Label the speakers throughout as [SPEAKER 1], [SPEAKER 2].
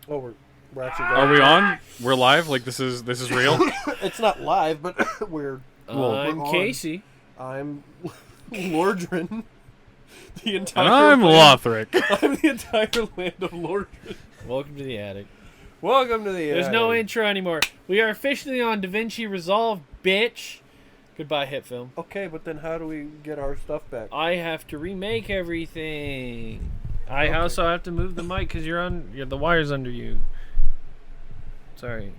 [SPEAKER 1] Oh, we're actually going.
[SPEAKER 2] Are we on? We're live? Like this is real?
[SPEAKER 1] It's not live, but we're
[SPEAKER 3] I'm
[SPEAKER 1] on.
[SPEAKER 3] Casey.
[SPEAKER 1] I'm Lordran. The
[SPEAKER 2] And
[SPEAKER 1] entire
[SPEAKER 2] I'm
[SPEAKER 1] land-
[SPEAKER 2] Lothric.
[SPEAKER 1] I'm the entire land of Lordran.
[SPEAKER 3] Welcome to the attic.
[SPEAKER 1] Welcome to the
[SPEAKER 3] There's no intro anymore. We are officially on DaVinci Resolve, bitch. Goodbye, hit film.
[SPEAKER 1] Okay, but then how do we get our stuff back?
[SPEAKER 3] I have to remake everything. I also have to move the mic because the wire's under you. Sorry.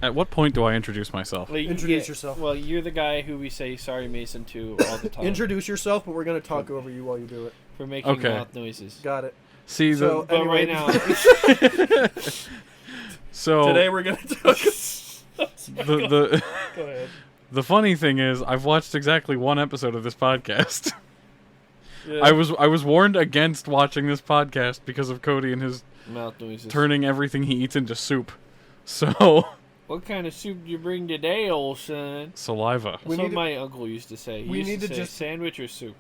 [SPEAKER 2] At what point do I introduce myself?
[SPEAKER 3] Well,
[SPEAKER 1] Introduce yourself.
[SPEAKER 3] Well, you're the guy who we say sorry Mason to all the time.
[SPEAKER 1] Introduce yourself, but we're going to talk over you while you do it.
[SPEAKER 3] for making
[SPEAKER 2] Okay.
[SPEAKER 3] mouth noises.
[SPEAKER 1] Got it.
[SPEAKER 2] See,
[SPEAKER 1] So,
[SPEAKER 3] But
[SPEAKER 1] anyway,
[SPEAKER 3] right now,
[SPEAKER 2] so
[SPEAKER 1] today we're going to talk...
[SPEAKER 2] the
[SPEAKER 1] Go ahead.
[SPEAKER 2] the funny thing is, I've watched exactly one episode of this podcast.
[SPEAKER 1] Yeah.
[SPEAKER 2] I was warned against watching this podcast because of Cody and his
[SPEAKER 3] mouth noises.
[SPEAKER 2] turning everything he eats into soup. So
[SPEAKER 3] What kind of soup do you bring today, old son?
[SPEAKER 2] saliva.
[SPEAKER 3] That's
[SPEAKER 1] We
[SPEAKER 3] what
[SPEAKER 1] need to-
[SPEAKER 3] my uncle used to say. He
[SPEAKER 1] we
[SPEAKER 3] used
[SPEAKER 1] need to
[SPEAKER 3] say
[SPEAKER 1] just-
[SPEAKER 3] sandwich or soup.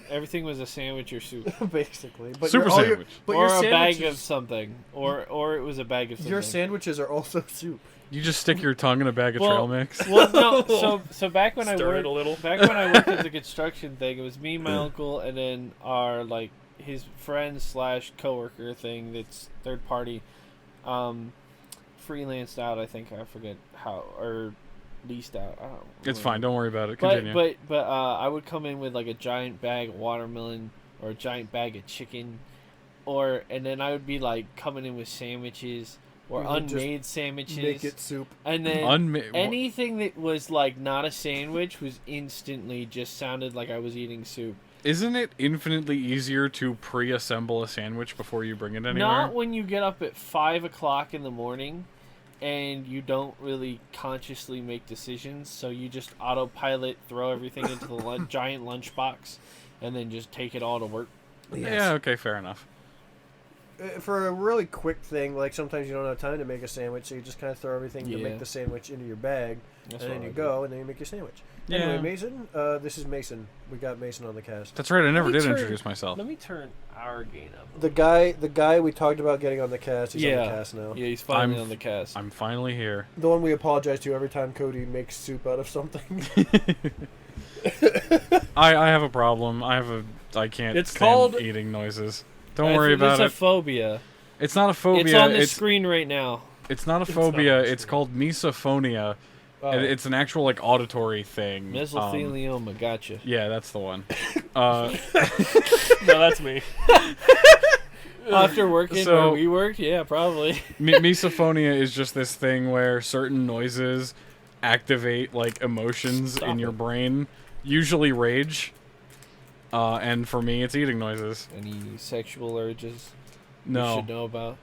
[SPEAKER 3] Everything was a sandwich or soup.
[SPEAKER 1] Basically. But
[SPEAKER 2] Super
[SPEAKER 1] all your-
[SPEAKER 2] sandwich.
[SPEAKER 1] but
[SPEAKER 3] or
[SPEAKER 1] your
[SPEAKER 3] a bag
[SPEAKER 1] sandwiches-
[SPEAKER 3] of something. Or it was a bag of something.
[SPEAKER 1] Your sandwiches are also soup.
[SPEAKER 2] You just stick your tongue in a bag of trail mix.
[SPEAKER 3] Well, no. So back when
[SPEAKER 1] Stir it a little.
[SPEAKER 3] back when I worked at the construction thing, it was me, my uncle, and then our his friend / coworker thing. That's third party, freelanced out. I think I forget how or leased out. I don't know.
[SPEAKER 2] It's fine. Don't worry about it.
[SPEAKER 3] But
[SPEAKER 2] Continue.
[SPEAKER 3] I would come in with like a giant bag of watermelon or a giant bag of chicken, and then I would be like coming in with sandwiches or
[SPEAKER 1] You would just
[SPEAKER 3] unmade sandwiches.
[SPEAKER 1] Make it soup.
[SPEAKER 3] And then
[SPEAKER 2] Unma-
[SPEAKER 3] anything that was like not a sandwich was instantly just sounded like I was eating soup.
[SPEAKER 2] Isn't it infinitely easier to pre-assemble a sandwich before you bring it anywhere?
[SPEAKER 3] Not when you get up at 5 o'clock in the morning and you don't really consciously make decisions. So you just autopilot, throw everything into the giant lunchbox, and then just take it all to work.
[SPEAKER 2] Yeah, okay, fair enough.
[SPEAKER 1] For a really quick thing, like sometimes you don't have time to make a sandwich, so you just kind of throw everything to
[SPEAKER 3] Yeah.
[SPEAKER 1] make the sandwich into your bag,
[SPEAKER 3] That's
[SPEAKER 1] and then
[SPEAKER 3] what I
[SPEAKER 1] you
[SPEAKER 3] do.
[SPEAKER 1] go, and then you make your sandwich.
[SPEAKER 2] Yeah.
[SPEAKER 1] Anyway, Mason, this is Mason. We got Mason on the cast.
[SPEAKER 2] That's right, I never
[SPEAKER 3] me
[SPEAKER 2] did
[SPEAKER 3] turn-
[SPEAKER 2] introduce myself.
[SPEAKER 3] Let me turn our gain up.
[SPEAKER 1] The guy we talked about getting on the cast, he's on the cast now.
[SPEAKER 3] Yeah, he's finally
[SPEAKER 2] I'm-
[SPEAKER 3] on the cast.
[SPEAKER 2] I'm finally here.
[SPEAKER 1] The one we apologize to every time Cody makes soup out of something.
[SPEAKER 2] I have a problem. I can't
[SPEAKER 1] It's
[SPEAKER 2] stand
[SPEAKER 1] called-
[SPEAKER 2] eating noises. Don't worry about
[SPEAKER 3] It's
[SPEAKER 2] it.
[SPEAKER 3] a phobia.
[SPEAKER 2] It's not a phobia.
[SPEAKER 3] It's on the screen right now.
[SPEAKER 2] It's not a
[SPEAKER 1] not
[SPEAKER 2] phobia.
[SPEAKER 1] on the
[SPEAKER 2] It's
[SPEAKER 1] screen.
[SPEAKER 2] called misophonia. And it's an actual like auditory thing.
[SPEAKER 3] Mesothelioma, gotcha.
[SPEAKER 2] Yeah, that's the one.
[SPEAKER 1] No, that's me.
[SPEAKER 3] After working
[SPEAKER 2] So-
[SPEAKER 3] where we worked, yeah, probably.
[SPEAKER 2] Misophonia is just this thing where certain noises activate like emotions
[SPEAKER 3] Stop
[SPEAKER 2] in your
[SPEAKER 3] it.
[SPEAKER 2] brain, usually rage. And for me, it's eating noises.
[SPEAKER 3] Any sexual urges you
[SPEAKER 2] No,
[SPEAKER 3] should know about?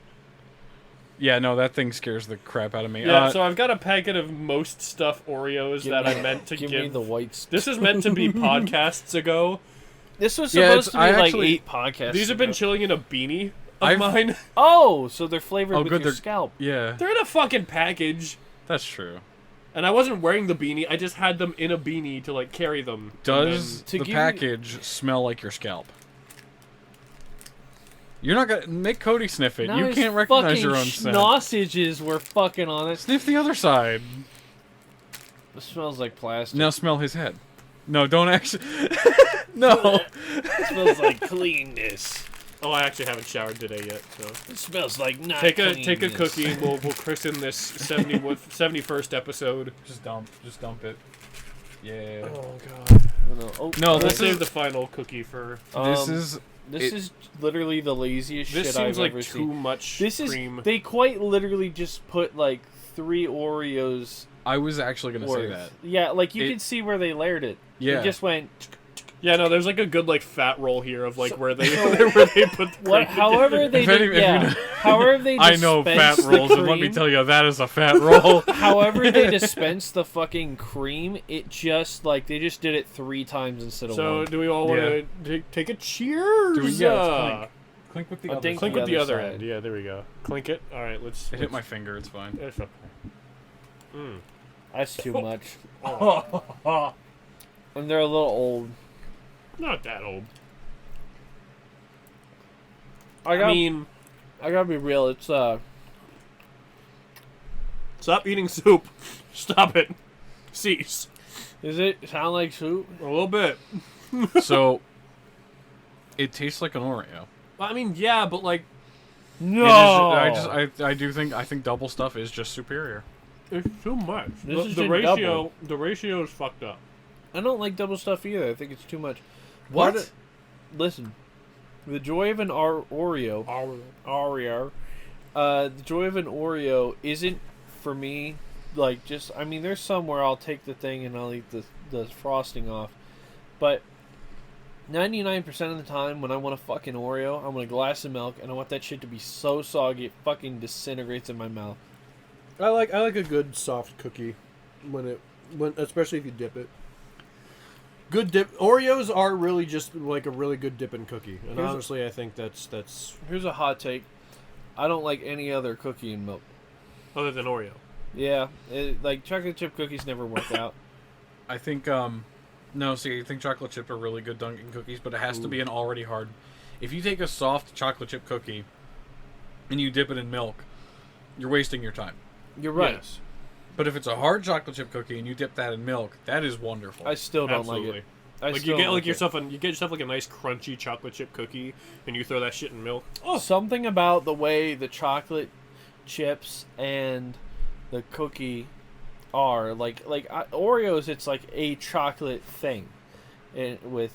[SPEAKER 2] yeah, no, that thing scares the crap out of me.
[SPEAKER 4] Yeah, so I've got a packet of most stuff Oreos
[SPEAKER 3] Give
[SPEAKER 4] that
[SPEAKER 3] me-
[SPEAKER 4] I meant to
[SPEAKER 3] give
[SPEAKER 4] give.
[SPEAKER 3] me the whites.
[SPEAKER 4] This is meant to be podcasts ago.
[SPEAKER 3] This was
[SPEAKER 2] Yeah,
[SPEAKER 3] supposed
[SPEAKER 2] it's-
[SPEAKER 3] to be
[SPEAKER 2] I
[SPEAKER 3] like
[SPEAKER 2] actually-
[SPEAKER 3] 8 podcasts.
[SPEAKER 4] These have been
[SPEAKER 3] ago.
[SPEAKER 4] chilling in a beanie of
[SPEAKER 2] I've-
[SPEAKER 4] mine.
[SPEAKER 3] Oh, so they're flavored
[SPEAKER 2] Oh,
[SPEAKER 3] with
[SPEAKER 2] good,
[SPEAKER 3] your
[SPEAKER 2] they're-
[SPEAKER 3] scalp.
[SPEAKER 2] yeah,
[SPEAKER 4] They're in a fucking package.
[SPEAKER 2] that's true.
[SPEAKER 4] And I wasn't wearing the beanie, I just had them in a beanie to like carry them.
[SPEAKER 2] Does
[SPEAKER 3] To
[SPEAKER 2] the
[SPEAKER 3] give you-
[SPEAKER 2] package smell like your scalp? You're not gonna make Cody sniff it.
[SPEAKER 3] Now
[SPEAKER 2] You
[SPEAKER 3] his
[SPEAKER 2] can't recognize
[SPEAKER 3] fucking
[SPEAKER 2] your own scent.
[SPEAKER 3] Sausages were fucking on it.
[SPEAKER 2] Sniff the other side.
[SPEAKER 3] It smells like plastic.
[SPEAKER 2] Now smell his head. No, don't actually. No.
[SPEAKER 3] It smells like cleanness.
[SPEAKER 4] Oh, I actually haven't showered today yet, so
[SPEAKER 3] It smells like not
[SPEAKER 4] take a
[SPEAKER 3] cleanness.
[SPEAKER 4] cookie and we'll christen this 71st episode.
[SPEAKER 2] Just dump it. Yeah.
[SPEAKER 4] Oh god.
[SPEAKER 3] Oh,
[SPEAKER 2] No,
[SPEAKER 4] We'll
[SPEAKER 2] this
[SPEAKER 4] save
[SPEAKER 2] is
[SPEAKER 4] the final cookie for.
[SPEAKER 2] this
[SPEAKER 3] um,
[SPEAKER 2] is
[SPEAKER 3] This
[SPEAKER 2] it-
[SPEAKER 3] is literally the laziest
[SPEAKER 4] This
[SPEAKER 3] shit
[SPEAKER 4] seems
[SPEAKER 3] I've
[SPEAKER 4] like
[SPEAKER 3] ever
[SPEAKER 4] too
[SPEAKER 3] seen.
[SPEAKER 4] much
[SPEAKER 3] This is
[SPEAKER 4] cream.
[SPEAKER 3] they quite literally just put like 3 Oreos
[SPEAKER 2] I was actually gonna say
[SPEAKER 3] worth.
[SPEAKER 2] that.
[SPEAKER 3] Yeah, like you
[SPEAKER 2] It-
[SPEAKER 3] can see where they layered it.
[SPEAKER 2] Yeah.
[SPEAKER 3] It just went.
[SPEAKER 4] Yeah, no, there's like a good like fat roll here of like
[SPEAKER 3] So-
[SPEAKER 4] where they where they put the
[SPEAKER 3] What?
[SPEAKER 4] cream
[SPEAKER 3] However they
[SPEAKER 2] If any-
[SPEAKER 3] did,
[SPEAKER 2] if you
[SPEAKER 3] yeah.
[SPEAKER 2] know-
[SPEAKER 3] However they
[SPEAKER 2] I know fat
[SPEAKER 3] dispense the
[SPEAKER 2] rolls, and let me
[SPEAKER 3] cream-
[SPEAKER 2] tell you, that is a fat roll.
[SPEAKER 3] However they dispense the fucking cream, it just like they just did it 3 times instead of
[SPEAKER 4] So
[SPEAKER 3] one.
[SPEAKER 4] do we all want to take a cheers?
[SPEAKER 2] Do we- yeah, it's clink with the
[SPEAKER 3] I
[SPEAKER 2] other
[SPEAKER 3] think
[SPEAKER 4] Clink
[SPEAKER 3] the
[SPEAKER 4] with the
[SPEAKER 3] other
[SPEAKER 4] other
[SPEAKER 3] side.
[SPEAKER 4] end. Yeah, there we go. Clink it. All right, let's.
[SPEAKER 2] It hit my finger. It's fine.
[SPEAKER 4] It's okay.
[SPEAKER 3] That's too much.
[SPEAKER 4] Oh,
[SPEAKER 3] And they're a little old.
[SPEAKER 4] not that old.
[SPEAKER 3] I
[SPEAKER 4] I mean,
[SPEAKER 3] gotta be real. It's
[SPEAKER 4] Stop eating soup. Stop it. Cease.
[SPEAKER 3] Is it sound like soup?
[SPEAKER 4] A little bit.
[SPEAKER 2] So, it tastes like an Oreo.
[SPEAKER 4] I mean, yeah, but like,
[SPEAKER 3] No.
[SPEAKER 2] I think double stuff is just superior.
[SPEAKER 4] it's too much.
[SPEAKER 3] This is
[SPEAKER 4] The
[SPEAKER 3] in
[SPEAKER 4] ratio,
[SPEAKER 3] double.
[SPEAKER 4] the ratio is fucked up.
[SPEAKER 3] I don't like double stuff either. I think it's too much.
[SPEAKER 1] What?
[SPEAKER 3] Listen, the joy of an Oreo. The joy of an Oreo isn't for me. Like just, I mean, there's some where I'll take the thing and I'll eat the frosting off, but 99% of the time when I want a fucking Oreo, I want a glass of milk and I want that shit to be so soggy it fucking disintegrates in my mouth.
[SPEAKER 1] I like a good soft cookie when especially if you dip it. Good dip. Oreos are really just like a really good dipping cookie, and honestly, I think that's.
[SPEAKER 3] Here's a hot take: I don't like any other cookie in milk.
[SPEAKER 4] Other than Oreo.
[SPEAKER 3] Yeah, like chocolate chip cookies never work out.
[SPEAKER 2] I think, no, see, I think chocolate chip are really good Dunkin' cookies, but it has to be an already hard. If you take a soft chocolate chip cookie and you dip it in milk, you're wasting your time.
[SPEAKER 3] You're right.
[SPEAKER 4] Yes.
[SPEAKER 2] But if it's a hard chocolate chip cookie and you dip that in milk, that is wonderful.
[SPEAKER 3] I still don't
[SPEAKER 4] Absolutely.
[SPEAKER 3] like it. I
[SPEAKER 4] Like
[SPEAKER 3] still
[SPEAKER 4] you get
[SPEAKER 3] don't
[SPEAKER 4] like
[SPEAKER 3] it.
[SPEAKER 4] yourself you get yourself like a nice crunchy chocolate chip cookie and you throw that shit in milk.
[SPEAKER 3] Oh, something about the way the chocolate chips and the cookie are Oreos. It's like a chocolate thing, and with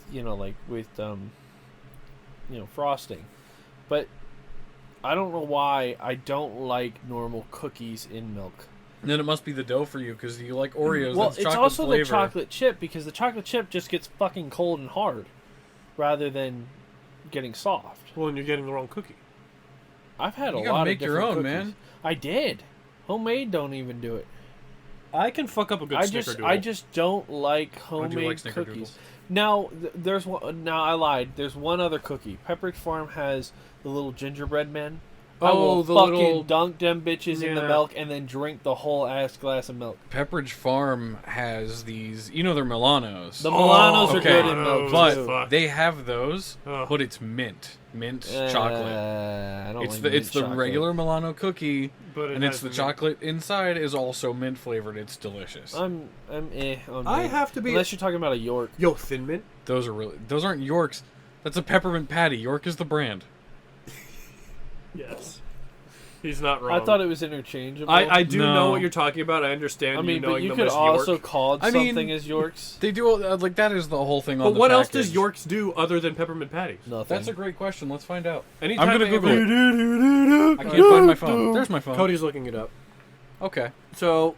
[SPEAKER 3] frosting, but I don't know why I don't like normal cookies in milk.
[SPEAKER 2] And then it must be the dough for you because you like Oreos.
[SPEAKER 3] Well,
[SPEAKER 2] that's
[SPEAKER 3] it's
[SPEAKER 2] chocolate
[SPEAKER 3] also
[SPEAKER 2] flavor.
[SPEAKER 3] the chocolate chip because the chocolate chip just gets fucking cold and hard, rather than getting soft.
[SPEAKER 4] Well, and you're getting the wrong cookie.
[SPEAKER 3] I've had
[SPEAKER 2] You
[SPEAKER 3] a
[SPEAKER 2] gotta
[SPEAKER 3] lot
[SPEAKER 2] make
[SPEAKER 3] of
[SPEAKER 2] your
[SPEAKER 3] different
[SPEAKER 2] own,
[SPEAKER 3] cookies.
[SPEAKER 2] man.
[SPEAKER 3] I did. Homemade don't even do it.
[SPEAKER 4] I can fuck up a good snickerdoodle.
[SPEAKER 3] I just don't like
[SPEAKER 2] Oh, do you like
[SPEAKER 3] homemade
[SPEAKER 2] snickerdoodles?
[SPEAKER 3] cookies. Now there's one. Now I lied. There's one other cookie. Pepperidge Farm has the little gingerbread men. I will
[SPEAKER 4] the
[SPEAKER 3] fucking
[SPEAKER 4] little-
[SPEAKER 3] dunk them bitches in the
[SPEAKER 4] Yeah.
[SPEAKER 3] milk and then drink the whole ass glass of milk.
[SPEAKER 2] Pepperidge Farm has these, they're Milanos.
[SPEAKER 3] The Milanos are
[SPEAKER 2] okay.
[SPEAKER 3] good in milk
[SPEAKER 2] But
[SPEAKER 3] too.
[SPEAKER 4] fuck.
[SPEAKER 2] they have those,
[SPEAKER 4] Ugh.
[SPEAKER 2] but it's mint chocolate.
[SPEAKER 3] I don't
[SPEAKER 2] It's
[SPEAKER 3] like
[SPEAKER 2] it's the
[SPEAKER 3] chocolate.
[SPEAKER 2] regular Milano cookie,
[SPEAKER 4] But it
[SPEAKER 2] and it's
[SPEAKER 4] has
[SPEAKER 2] the
[SPEAKER 4] mint.
[SPEAKER 2] chocolate inside is also mint flavored. It's delicious.
[SPEAKER 3] I'm on
[SPEAKER 1] I
[SPEAKER 3] mint.
[SPEAKER 1] have to be.
[SPEAKER 3] Unless you're talking about a York.
[SPEAKER 1] Yo, Thin Mint.
[SPEAKER 2] Those aren't Yorks. That's a peppermint patty. York is the brand.
[SPEAKER 4] Yes. He's not wrong.
[SPEAKER 3] I thought it was interchangeable.
[SPEAKER 4] I do
[SPEAKER 2] No.
[SPEAKER 4] know what you're talking about. I understand.
[SPEAKER 3] I mean,
[SPEAKER 4] knowing
[SPEAKER 3] but you
[SPEAKER 4] them
[SPEAKER 3] could
[SPEAKER 4] as
[SPEAKER 3] also
[SPEAKER 4] York.
[SPEAKER 3] call it
[SPEAKER 2] I mean-
[SPEAKER 3] something as Yorks.
[SPEAKER 2] They do like that is the whole thing on
[SPEAKER 4] But
[SPEAKER 2] the
[SPEAKER 4] what else
[SPEAKER 2] package.
[SPEAKER 4] does Yorks do other than peppermint patties?
[SPEAKER 3] Nothing.
[SPEAKER 2] That's a great question. Let's find out.
[SPEAKER 4] Anytime
[SPEAKER 2] I'm gonna
[SPEAKER 4] they
[SPEAKER 2] Google
[SPEAKER 4] ever-
[SPEAKER 2] I can't find my phone. There's my phone.
[SPEAKER 1] Cody's looking it up.
[SPEAKER 2] Okay.
[SPEAKER 1] So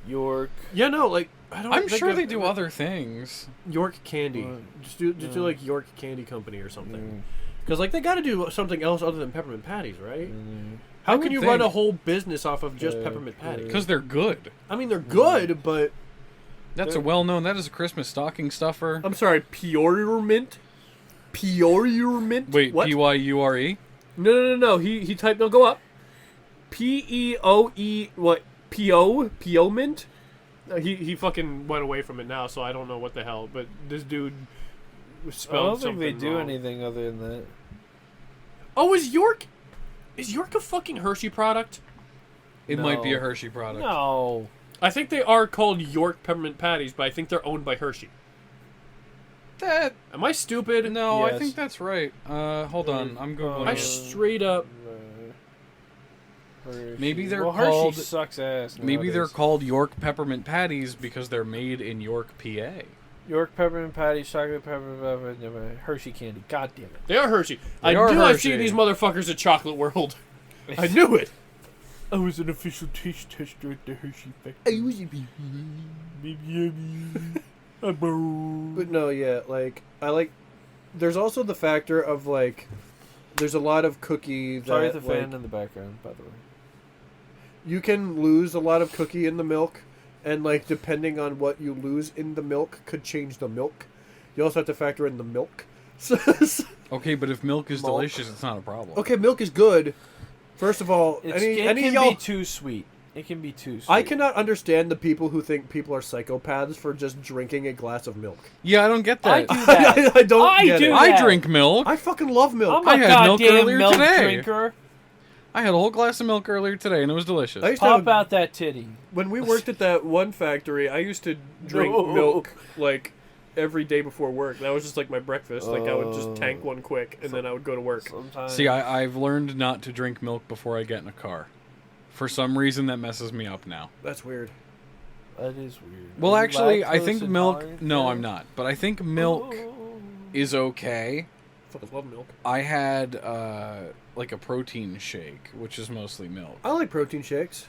[SPEAKER 3] York.
[SPEAKER 1] yeah, no, like I don't.
[SPEAKER 2] I'm
[SPEAKER 1] think
[SPEAKER 2] sure
[SPEAKER 1] I've
[SPEAKER 2] they do
[SPEAKER 1] ever-
[SPEAKER 2] other things.
[SPEAKER 1] York Candy. Just do like York Candy Company or something. Because like they got to do something else other than peppermint patties, right? How
[SPEAKER 2] I
[SPEAKER 1] can
[SPEAKER 2] would
[SPEAKER 1] you run a
[SPEAKER 2] think.
[SPEAKER 1] whole business off of just peppermint patties?
[SPEAKER 2] Because they're good.
[SPEAKER 1] I mean, they're good, but
[SPEAKER 2] That's a well-known. That is a Christmas stocking stuffer.
[SPEAKER 1] I'm sorry, Purement. Purement.
[SPEAKER 2] Wait,
[SPEAKER 1] what?
[SPEAKER 2] Pyure?
[SPEAKER 1] No. He typed. No, go up. PEOE. What? PO mint.
[SPEAKER 4] He fucking went away from it now, so I don't know what the hell. But this dude
[SPEAKER 3] I
[SPEAKER 4] spelled
[SPEAKER 3] don't think
[SPEAKER 4] something
[SPEAKER 3] they do
[SPEAKER 4] wrong.
[SPEAKER 3] anything other than that.
[SPEAKER 4] Oh, is York a fucking Hershey product?
[SPEAKER 2] It might be
[SPEAKER 3] No.
[SPEAKER 2] a Hershey product.
[SPEAKER 3] No.
[SPEAKER 4] I think they are called York peppermint patties, but I think they're owned by Hershey.
[SPEAKER 2] That
[SPEAKER 4] Am I stupid?
[SPEAKER 2] no, I
[SPEAKER 3] Yes.
[SPEAKER 2] think that's right. Hold on, I'm googling.
[SPEAKER 4] I
[SPEAKER 2] it.
[SPEAKER 4] straight up.
[SPEAKER 3] Hershey.
[SPEAKER 2] Maybe they're
[SPEAKER 3] well, Hershey
[SPEAKER 2] called-
[SPEAKER 3] sucks ass.
[SPEAKER 2] Maybe they're
[SPEAKER 3] nowadays.
[SPEAKER 2] called York peppermint patties because they're made in York, PA.
[SPEAKER 3] York peppermint patty, chocolate peppermint, Hershey candy. God damn it.
[SPEAKER 4] They are Hershey.
[SPEAKER 2] They
[SPEAKER 4] I
[SPEAKER 2] are
[SPEAKER 4] knew I've
[SPEAKER 2] Hershey.
[SPEAKER 4] seen these motherfuckers at Chocolate World. I knew it.
[SPEAKER 3] I was an official taste tester at the Hershey factory.
[SPEAKER 1] But no, yeah, like I like. There's also the factor of like, there's a lot of cookie that
[SPEAKER 3] Sorry, the
[SPEAKER 1] like,
[SPEAKER 3] fan in the background, by the way.
[SPEAKER 1] you can lose a lot of cookie in the milk, and like depending on what you lose in the milk could change the milk. You also have to factor in the milk.
[SPEAKER 2] Okay, but if milk is
[SPEAKER 1] Milk.
[SPEAKER 2] delicious, it's not a problem.
[SPEAKER 1] Okay, milk is good. First of all,
[SPEAKER 3] It
[SPEAKER 1] any
[SPEAKER 3] can
[SPEAKER 1] of y'all,
[SPEAKER 3] be too sweet. It can be too sweet.
[SPEAKER 1] I cannot understand the people who think people are psychopaths for just drinking a glass of milk.
[SPEAKER 2] Yeah, I don't get
[SPEAKER 3] I
[SPEAKER 2] that.
[SPEAKER 3] do that.
[SPEAKER 1] I don't
[SPEAKER 3] I
[SPEAKER 1] get
[SPEAKER 3] do
[SPEAKER 1] it.
[SPEAKER 3] that.
[SPEAKER 2] I drink milk.
[SPEAKER 1] I fucking love milk.
[SPEAKER 3] I'm
[SPEAKER 2] I
[SPEAKER 3] a
[SPEAKER 2] had milk
[SPEAKER 3] goddamn
[SPEAKER 2] earlier
[SPEAKER 3] milk
[SPEAKER 2] today.
[SPEAKER 3] drinker.
[SPEAKER 2] I had a whole glass of milk earlier today, and it was delicious.
[SPEAKER 1] I used to have
[SPEAKER 3] Pop out that titty.
[SPEAKER 4] When we worked at that one factory, I used to drink
[SPEAKER 3] No.
[SPEAKER 4] milk like every day before work. That was just like my breakfast. Like I would just tank one quick, and then I would go to work.
[SPEAKER 3] Sometimes.
[SPEAKER 2] See, I've learned not to drink milk before I get in a car. For some reason, that messes me up now.
[SPEAKER 1] That's weird.
[SPEAKER 3] That is weird.
[SPEAKER 2] Well,
[SPEAKER 3] Are you
[SPEAKER 2] actually, I
[SPEAKER 3] lactose
[SPEAKER 2] think milk...
[SPEAKER 3] intolerant?
[SPEAKER 2] No, I'm not. But I think milk is okay.
[SPEAKER 4] Fucking love milk.
[SPEAKER 2] I had, like a protein shake, which is mostly milk.
[SPEAKER 1] I like protein shakes.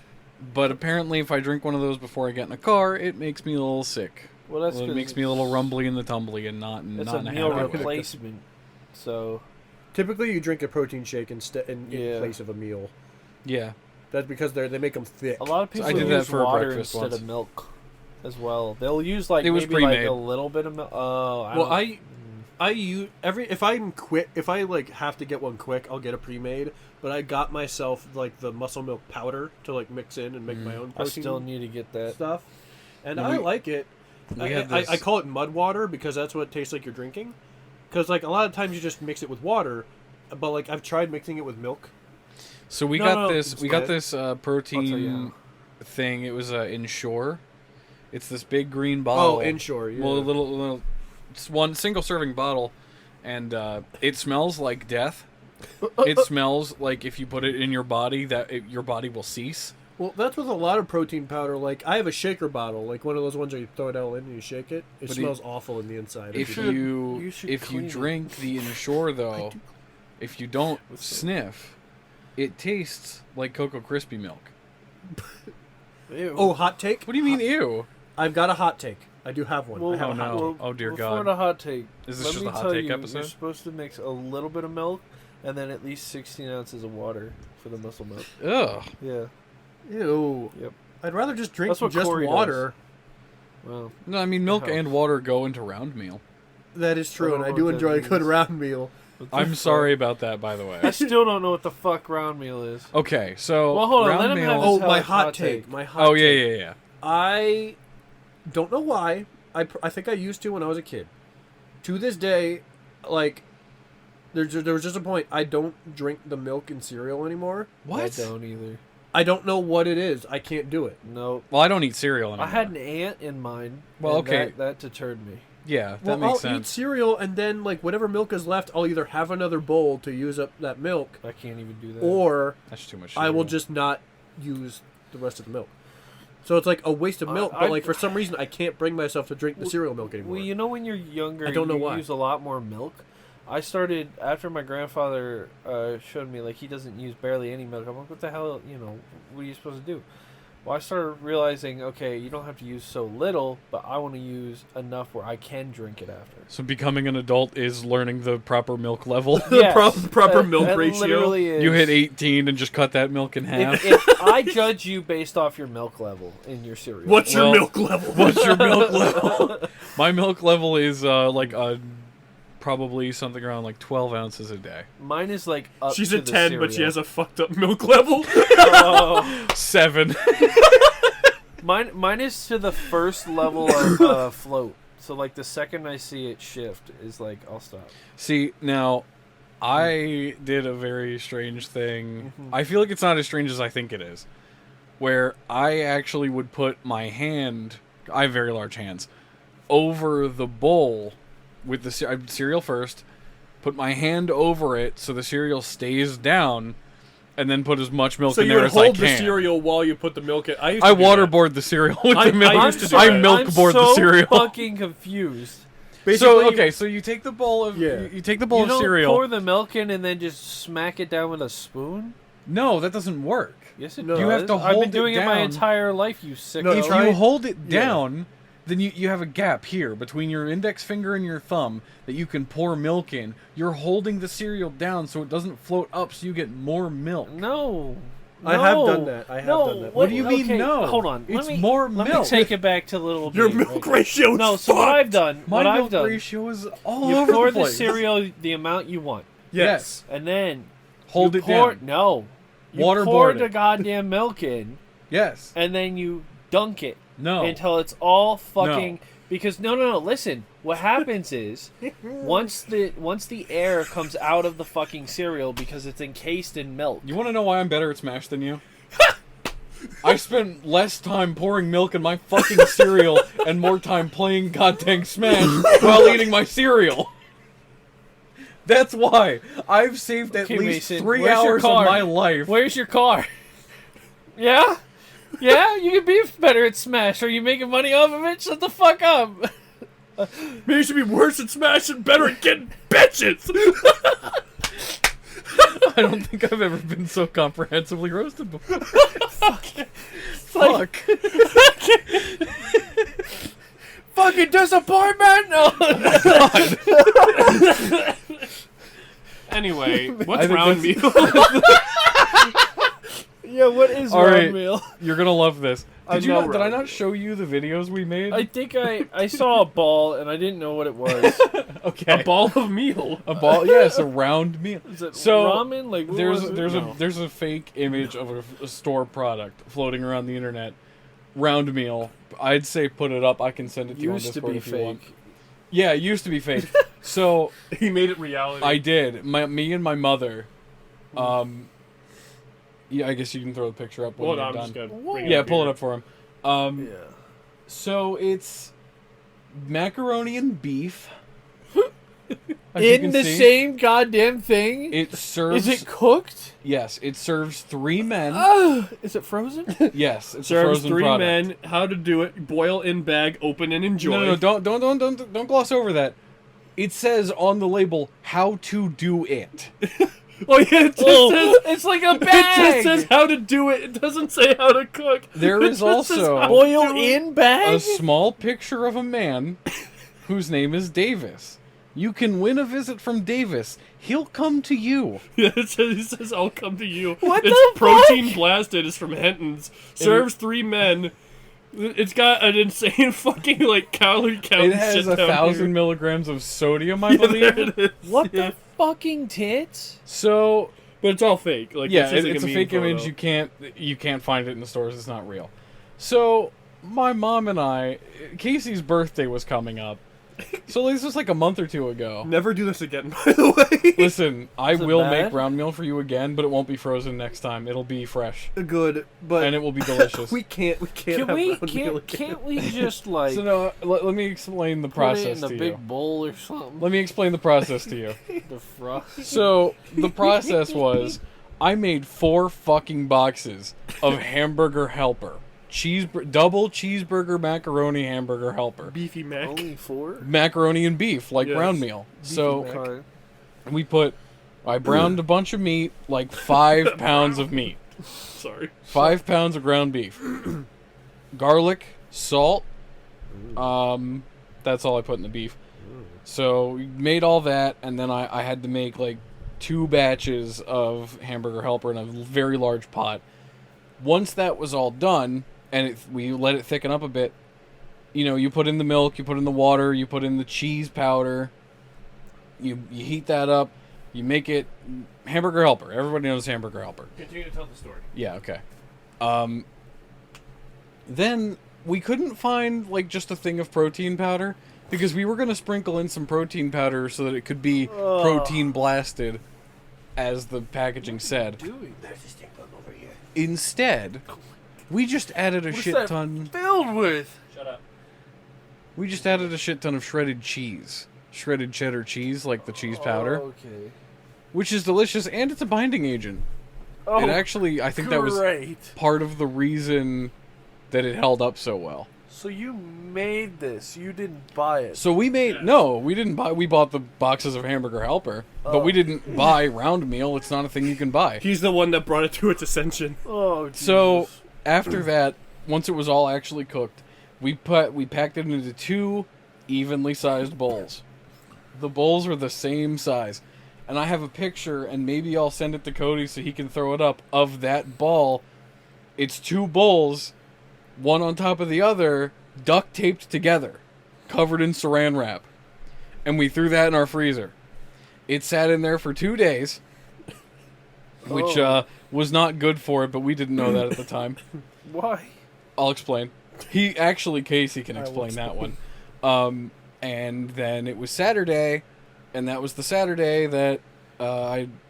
[SPEAKER 2] But apparently, if I drink one of those before I get in a car, it makes me a little sick.
[SPEAKER 3] Well, that's
[SPEAKER 2] Well, it
[SPEAKER 3] 'cause
[SPEAKER 2] makes me a little rumbly in the tumbly and
[SPEAKER 3] It's
[SPEAKER 2] not
[SPEAKER 3] a
[SPEAKER 2] in a
[SPEAKER 3] meal
[SPEAKER 2] happy way.
[SPEAKER 3] replacement. So
[SPEAKER 1] Typically, you drink a protein shake instead in
[SPEAKER 3] Yeah.
[SPEAKER 1] place of a meal.
[SPEAKER 2] Yeah.
[SPEAKER 1] That's because they make them thick.
[SPEAKER 3] a lot of people
[SPEAKER 2] I did that
[SPEAKER 3] use
[SPEAKER 2] for a
[SPEAKER 3] water
[SPEAKER 2] breakfast
[SPEAKER 3] instead
[SPEAKER 2] once.
[SPEAKER 3] of milk as well. They'll use like
[SPEAKER 2] It was
[SPEAKER 3] maybe like
[SPEAKER 2] pre-made.
[SPEAKER 3] a little bit of milk. Oh,
[SPEAKER 1] Well,
[SPEAKER 3] don't-
[SPEAKER 1] I use if I'm quick, if I like have to get one quick, I'll get a pre-made. But I got myself like the muscle milk powder to like mix in and make my own
[SPEAKER 3] I
[SPEAKER 1] protein
[SPEAKER 3] still need to get that.
[SPEAKER 1] stuff, and
[SPEAKER 2] Well,
[SPEAKER 1] I
[SPEAKER 2] we-
[SPEAKER 1] like it.
[SPEAKER 2] we had
[SPEAKER 1] I
[SPEAKER 2] this-
[SPEAKER 1] call it mud water because that's what it tastes like you're drinking. Because like a lot of times you just mix it with water, but like I've tried mixing it with milk.
[SPEAKER 2] So we
[SPEAKER 1] No,
[SPEAKER 2] got
[SPEAKER 1] no,
[SPEAKER 2] this.
[SPEAKER 1] it's
[SPEAKER 2] We got
[SPEAKER 1] fine.
[SPEAKER 2] this
[SPEAKER 3] I'll tell
[SPEAKER 2] protein
[SPEAKER 3] you
[SPEAKER 2] thing. It was Ensure. It's this big green bottle.
[SPEAKER 1] Oh, Ensure, yeah.
[SPEAKER 2] Well, a little. It's one single serving bottle, and it smells like death. It smells like if you put it in your body, your body will cease.
[SPEAKER 1] Well, that's with a lot of protein powder. Like I have a shaker bottle, like one of those ones where you throw it all in and you shake it. It
[SPEAKER 2] But
[SPEAKER 1] smells awful in the inside.
[SPEAKER 2] If
[SPEAKER 1] you
[SPEAKER 2] you
[SPEAKER 3] should
[SPEAKER 2] if you
[SPEAKER 3] clean it.
[SPEAKER 2] drink the Ensure though, if you don't sniff, it tastes like Cocoa Krispy milk.
[SPEAKER 3] Ew.
[SPEAKER 1] oh, hot take.
[SPEAKER 2] What do you mean, ew?
[SPEAKER 1] I've got a hot take. I do have one.
[SPEAKER 3] Well,
[SPEAKER 1] I have
[SPEAKER 2] Oh,
[SPEAKER 1] a hot
[SPEAKER 2] no.
[SPEAKER 1] take.
[SPEAKER 2] Oh, dear
[SPEAKER 3] before
[SPEAKER 2] God.
[SPEAKER 3] the hot take,
[SPEAKER 2] Is this
[SPEAKER 3] let
[SPEAKER 2] just
[SPEAKER 3] me
[SPEAKER 2] a hot
[SPEAKER 3] tell
[SPEAKER 2] take
[SPEAKER 3] you,
[SPEAKER 2] episode?
[SPEAKER 3] You're supposed to mix a little bit of milk and then at least 16 ounces of water for the muscle milk.
[SPEAKER 2] Ugh.
[SPEAKER 3] Yeah.
[SPEAKER 1] Ew.
[SPEAKER 3] Yep.
[SPEAKER 1] I'd rather just drink
[SPEAKER 3] That's what
[SPEAKER 1] just
[SPEAKER 3] Corey
[SPEAKER 1] water.
[SPEAKER 3] Well,
[SPEAKER 2] No, I mean milk
[SPEAKER 3] Oh.
[SPEAKER 2] and water go into round meal.
[SPEAKER 1] That is true,
[SPEAKER 3] I
[SPEAKER 1] and
[SPEAKER 3] don't
[SPEAKER 1] I
[SPEAKER 3] know
[SPEAKER 1] do
[SPEAKER 3] what that
[SPEAKER 1] enjoy a good
[SPEAKER 3] means.
[SPEAKER 1] round meal.
[SPEAKER 3] what the
[SPEAKER 2] I'm
[SPEAKER 3] fuck?
[SPEAKER 2] sorry about that, by the way.
[SPEAKER 3] I still don't know what the fuck round meal is.
[SPEAKER 2] Okay, so
[SPEAKER 3] Well, hold on,
[SPEAKER 2] round
[SPEAKER 3] let him
[SPEAKER 2] meal.
[SPEAKER 3] have his
[SPEAKER 1] Oh,
[SPEAKER 3] hot-
[SPEAKER 1] my hot
[SPEAKER 3] hot
[SPEAKER 1] take.
[SPEAKER 3] take.
[SPEAKER 1] My hot
[SPEAKER 2] Oh yeah,
[SPEAKER 1] take.
[SPEAKER 2] yeah, yeah.
[SPEAKER 1] I don't know why. I think I used to when I was a kid. To this day, like, there was just a point I don't drink the milk in cereal anymore.
[SPEAKER 2] What?
[SPEAKER 3] I don't either.
[SPEAKER 1] I don't know what it is. I can't do it.
[SPEAKER 3] Nope.
[SPEAKER 2] Well, I don't eat cereal anymore.
[SPEAKER 3] I had an ant in mine.
[SPEAKER 2] Well,
[SPEAKER 3] and
[SPEAKER 2] okay.
[SPEAKER 3] That deterred me.
[SPEAKER 2] Yeah, that
[SPEAKER 1] Well,
[SPEAKER 2] makes
[SPEAKER 1] I'll eat
[SPEAKER 2] sense.
[SPEAKER 1] cereal and then like whatever milk is left, I'll either have another bowl to use up that milk,
[SPEAKER 3] I can't even do that.
[SPEAKER 1] or
[SPEAKER 2] That's too much.
[SPEAKER 1] I will
[SPEAKER 2] cereal.
[SPEAKER 1] just not use the rest of the milk. So it's like a waste of milk, but
[SPEAKER 3] I-
[SPEAKER 1] like for some reason I can't bring myself to drink the cereal milk anymore.
[SPEAKER 3] Well, you know when you're younger,
[SPEAKER 1] I don't know
[SPEAKER 3] you
[SPEAKER 1] why.
[SPEAKER 3] use a lot more milk. I started after my grandfather showed me like he doesn't use barely any milk. I'm like, what the hell? You know, what are you supposed to do? Well, I started realizing, okay, you don't have to use so little, but I want to use enough where I can drink it after.
[SPEAKER 2] So becoming an adult is learning the proper milk level.
[SPEAKER 1] The
[SPEAKER 3] Yes,
[SPEAKER 1] proper
[SPEAKER 3] that-
[SPEAKER 1] milk
[SPEAKER 3] that
[SPEAKER 1] ratio.
[SPEAKER 3] literally is.
[SPEAKER 2] You hit 18 and just cut that milk in half.
[SPEAKER 3] If I judge you based off your milk level in your cereal,
[SPEAKER 1] What's your
[SPEAKER 2] Well,
[SPEAKER 1] milk level?
[SPEAKER 2] What's your milk level? My milk level is probably something around like 12 ounces a day.
[SPEAKER 3] mine is like up
[SPEAKER 4] She's
[SPEAKER 3] to
[SPEAKER 4] a
[SPEAKER 3] the
[SPEAKER 4] 10, but she
[SPEAKER 3] cereal.
[SPEAKER 4] has a fucked up milk level.
[SPEAKER 3] Oh.
[SPEAKER 2] 7.
[SPEAKER 3] Mine is to the first level of float. So like the second I see it shift is like I'll stop.
[SPEAKER 2] See, now I did a very strange thing.
[SPEAKER 3] Mm-hmm.
[SPEAKER 2] I feel like it's not as strange as I think it is. Where I actually would put my hand, I have very large hands, over the bowl with the cereal first, put my hand over it so the cereal stays down, and then put as much milk
[SPEAKER 1] So
[SPEAKER 2] in
[SPEAKER 1] you
[SPEAKER 2] there
[SPEAKER 1] would
[SPEAKER 2] as I
[SPEAKER 1] hold
[SPEAKER 2] can.
[SPEAKER 1] the cereal while you put the milk in. I used to
[SPEAKER 2] I
[SPEAKER 1] do that.
[SPEAKER 2] waterboard the cereal with
[SPEAKER 1] I-
[SPEAKER 2] the milk.
[SPEAKER 1] I used to do
[SPEAKER 2] I
[SPEAKER 1] that.
[SPEAKER 2] milk board the
[SPEAKER 3] so
[SPEAKER 2] cereal.
[SPEAKER 3] fucking confused.
[SPEAKER 1] Basically,
[SPEAKER 2] So okay, so you take the bowl of
[SPEAKER 1] Yeah.
[SPEAKER 2] you take the bowl
[SPEAKER 3] You
[SPEAKER 2] of
[SPEAKER 3] don't
[SPEAKER 2] cereal.
[SPEAKER 3] pour the milk in and then just smack it down with a spoon.
[SPEAKER 2] No, that doesn't work.
[SPEAKER 3] Yes, it
[SPEAKER 1] No.
[SPEAKER 3] does.
[SPEAKER 2] You have to
[SPEAKER 3] I've
[SPEAKER 2] hold
[SPEAKER 3] been
[SPEAKER 2] it
[SPEAKER 3] doing it my
[SPEAKER 2] down.
[SPEAKER 3] entire life. You sick.
[SPEAKER 1] No,
[SPEAKER 2] If
[SPEAKER 1] try-
[SPEAKER 2] you hold it
[SPEAKER 1] yeah.
[SPEAKER 2] down, then you have a gap here between your index finger and your thumb that you can pour milk in. You're holding the cereal down so it doesn't float up so you get more milk.
[SPEAKER 3] No.
[SPEAKER 1] I have
[SPEAKER 3] No.
[SPEAKER 1] done that. I have
[SPEAKER 3] no.
[SPEAKER 1] done that.
[SPEAKER 2] What do you mean
[SPEAKER 3] okay,
[SPEAKER 2] no?
[SPEAKER 3] Hold on.
[SPEAKER 2] It's
[SPEAKER 3] let me,
[SPEAKER 2] more
[SPEAKER 3] let
[SPEAKER 2] milk.
[SPEAKER 3] me take it back to a little
[SPEAKER 1] Your
[SPEAKER 3] bit.
[SPEAKER 1] milk
[SPEAKER 3] right?
[SPEAKER 1] ratio is
[SPEAKER 3] No, so what
[SPEAKER 1] fucked.
[SPEAKER 3] I've done,
[SPEAKER 2] My
[SPEAKER 3] what
[SPEAKER 2] milk
[SPEAKER 3] I've done,
[SPEAKER 2] ratio is all
[SPEAKER 3] you
[SPEAKER 2] over
[SPEAKER 3] pour
[SPEAKER 2] the place.
[SPEAKER 3] cereal the amount you want,
[SPEAKER 2] Yes.
[SPEAKER 3] and then
[SPEAKER 2] Hold
[SPEAKER 3] you
[SPEAKER 2] it
[SPEAKER 3] pour,
[SPEAKER 2] down.
[SPEAKER 3] No, you
[SPEAKER 2] Waterboard
[SPEAKER 3] pour
[SPEAKER 2] it.
[SPEAKER 3] the goddamn milk in,
[SPEAKER 2] Yes.
[SPEAKER 3] and then you dunk it
[SPEAKER 2] No.
[SPEAKER 3] until it's all fucking. Because no, listen. What happens is once the air comes out of the fucking cereal because it's encased in milk.
[SPEAKER 2] You want to know why I'm better at Smash than you? I spent less time pouring milk in my fucking cereal and more time playing goddamn Smash while eating my cereal. That's why. I've saved at
[SPEAKER 3] Okay,
[SPEAKER 2] least
[SPEAKER 3] Mason,
[SPEAKER 2] 3
[SPEAKER 3] where's your
[SPEAKER 2] hours of
[SPEAKER 3] car?
[SPEAKER 2] my life.
[SPEAKER 3] Where's your car? Yeah? Yeah? You can be better at Smash. Are you making money off of it? Shut the fuck up.
[SPEAKER 4] Maybe you should be worse at Smash and better at getting bitches.
[SPEAKER 2] I don't think I've ever been so comprehensively roasted before.
[SPEAKER 3] Fuck. Fucking disappointment! No.
[SPEAKER 4] Anyway,
[SPEAKER 2] I
[SPEAKER 4] what's
[SPEAKER 2] think
[SPEAKER 4] round
[SPEAKER 2] that's-
[SPEAKER 4] meal?
[SPEAKER 3] Yeah, what is
[SPEAKER 2] All
[SPEAKER 3] round
[SPEAKER 2] right.
[SPEAKER 3] meal?
[SPEAKER 2] You're gonna love this.
[SPEAKER 3] I
[SPEAKER 2] Did you
[SPEAKER 3] know
[SPEAKER 2] not, did I
[SPEAKER 3] round
[SPEAKER 2] not show you the videos we made?
[SPEAKER 3] I think I saw a ball and I didn't know what it was.
[SPEAKER 2] Okay.
[SPEAKER 4] A ball of meal.
[SPEAKER 2] A ball. Yes, a round meal.
[SPEAKER 3] Is it
[SPEAKER 2] So,
[SPEAKER 3] ramen? Like what was it? No.
[SPEAKER 2] There's a fake image of a store product floating around the internet. Round meal. I'd say put it up. I can send it to you on
[SPEAKER 3] Used to
[SPEAKER 2] Discord
[SPEAKER 3] be
[SPEAKER 2] if you want.
[SPEAKER 3] fake.
[SPEAKER 2] Yeah, it used to be fake. So
[SPEAKER 4] He made it reality.
[SPEAKER 2] I did. Me and my mother. Yeah, I guess you can throw the picture up when
[SPEAKER 4] Hold
[SPEAKER 2] you're
[SPEAKER 4] on, I'm
[SPEAKER 2] done.
[SPEAKER 4] just gonna
[SPEAKER 3] Whoa.
[SPEAKER 4] bring
[SPEAKER 2] Yeah,
[SPEAKER 4] up
[SPEAKER 2] pull
[SPEAKER 4] here.
[SPEAKER 2] it up for him.
[SPEAKER 3] Yeah.
[SPEAKER 2] So it's macaroni and beef. As you
[SPEAKER 3] In
[SPEAKER 2] can
[SPEAKER 3] the
[SPEAKER 2] see,
[SPEAKER 3] same goddamn thing?
[SPEAKER 2] It serves.
[SPEAKER 3] Is it cooked?
[SPEAKER 2] Yes, it serves 3 men.
[SPEAKER 3] Oh, is it frozen?
[SPEAKER 2] Yes, it's a
[SPEAKER 4] Serves
[SPEAKER 2] frozen
[SPEAKER 4] 3
[SPEAKER 2] product.
[SPEAKER 4] men. How to do it? Boil in bag, open and enjoy.
[SPEAKER 2] No, don't gloss over that. It says on the label how to do it.
[SPEAKER 4] Oh yeah, it just
[SPEAKER 3] Oh,
[SPEAKER 4] says.
[SPEAKER 3] it's like a
[SPEAKER 4] It
[SPEAKER 3] bag.
[SPEAKER 4] just says how to do it. It doesn't say how to cook.
[SPEAKER 2] There
[SPEAKER 4] It
[SPEAKER 2] is
[SPEAKER 4] just says
[SPEAKER 2] also
[SPEAKER 4] how to
[SPEAKER 3] boil
[SPEAKER 4] do it.
[SPEAKER 3] in bag.
[SPEAKER 2] A small picture of a man whose name is Davis. You can win a visit from Davis. He'll come to you.
[SPEAKER 4] Yeah, it says I'll come to you.
[SPEAKER 3] What
[SPEAKER 4] it's
[SPEAKER 3] the
[SPEAKER 4] protein
[SPEAKER 3] fuck?
[SPEAKER 4] blasted. It's from Henton's. Serves 3 men. It's got an insane fucking like calorie count.
[SPEAKER 2] It
[SPEAKER 4] and
[SPEAKER 2] has
[SPEAKER 4] shit
[SPEAKER 2] 1,000
[SPEAKER 4] down
[SPEAKER 2] milligrams of sodium, I
[SPEAKER 4] here. Yeah,
[SPEAKER 2] believe.
[SPEAKER 4] there it is.
[SPEAKER 3] What
[SPEAKER 4] Yeah.
[SPEAKER 3] the fucking tits?
[SPEAKER 2] So
[SPEAKER 4] But it's all fake. Like
[SPEAKER 2] yeah,
[SPEAKER 4] it's, just like
[SPEAKER 2] it's a
[SPEAKER 4] meme
[SPEAKER 2] fake
[SPEAKER 4] photo.
[SPEAKER 2] image. You can't find it in the stores. It's not real. So my mom and I, Casey's birthday was coming up. So this was like a month or 2 ago.
[SPEAKER 4] Never do this again, by the way.
[SPEAKER 2] Listen, I
[SPEAKER 3] Is it
[SPEAKER 2] will
[SPEAKER 3] bad?
[SPEAKER 2] make round meal for you again, but it won't be frozen next time. It'll be fresh
[SPEAKER 1] Good, but
[SPEAKER 2] and it will be delicious.
[SPEAKER 1] we can't
[SPEAKER 3] Can
[SPEAKER 1] have
[SPEAKER 3] we?
[SPEAKER 1] round meal again.
[SPEAKER 3] Can't we just like
[SPEAKER 2] So no, let me explain the
[SPEAKER 3] put it
[SPEAKER 2] process
[SPEAKER 3] in the
[SPEAKER 2] to
[SPEAKER 3] big
[SPEAKER 2] you.
[SPEAKER 3] bowl or something?
[SPEAKER 2] Let me explain the process to you.
[SPEAKER 3] The frost.
[SPEAKER 2] So the process was, I made 4 fucking boxes of hamburger helper, double cheeseburger macaroni hamburger helper,
[SPEAKER 4] Beefy Mac.
[SPEAKER 3] Only 4.
[SPEAKER 2] macaroni and beef like
[SPEAKER 4] Yes.
[SPEAKER 2] round meal. So
[SPEAKER 3] Okay.
[SPEAKER 2] I browned a bunch of meat, like 5 pounds of meat,
[SPEAKER 4] Sorry.
[SPEAKER 2] 5 pounds of ground beef, garlic, salt. That's all I put in the beef. So we made all that, and then I had to make like 2 batches of hamburger helper in a very large pot. Once that was all done, and we let it thicken up a bit, you put in the milk, you put in the water, you put in the cheese powder, you heat that up, you make it hamburger helper. Everybody knows hamburger helper.
[SPEAKER 4] Continue to tell the story.
[SPEAKER 2] Yeah, okay. Then we couldn't find like just a thing of protein powder because we were going to sprinkle in some protein powder so that it could be protein blasted as the packaging said. Instead, we just added a
[SPEAKER 3] What's
[SPEAKER 2] shit
[SPEAKER 3] that
[SPEAKER 2] ton.
[SPEAKER 3] filled with?
[SPEAKER 4] Shut up.
[SPEAKER 2] We just added a shit ton of shredded cheese. Shredded cheddar cheese like the cheese powder,
[SPEAKER 3] Okay.
[SPEAKER 2] which is delicious and it's a binding agent.
[SPEAKER 3] Oh,
[SPEAKER 2] It actually I think that was
[SPEAKER 3] great.
[SPEAKER 2] part of the reason that it held up so well.
[SPEAKER 3] So you made this. You didn't buy it.
[SPEAKER 2] So we didn't buy, we bought the boxes of hamburger helper, but we didn't buy round meal. It's not a thing you can buy.
[SPEAKER 4] He's the one that brought it to its ascension.
[SPEAKER 3] Oh, Jesus.
[SPEAKER 2] So after that, once it was all actually cooked, we packed it into 2 evenly sized bowls. The bowls are the same size. And I have a picture, and maybe I'll send it to Cody so he can throw it up, of that ball. It's 2 bowls, one on top of the other, duct taped together, covered in saran wrap. And we threw that in our freezer. It sat in there for 2 days, which was not good for it, but we didn't know that at the time.
[SPEAKER 3] Why?
[SPEAKER 2] I'll explain. Casey can explain that one. And then it was Saturday, and that was the Saturday that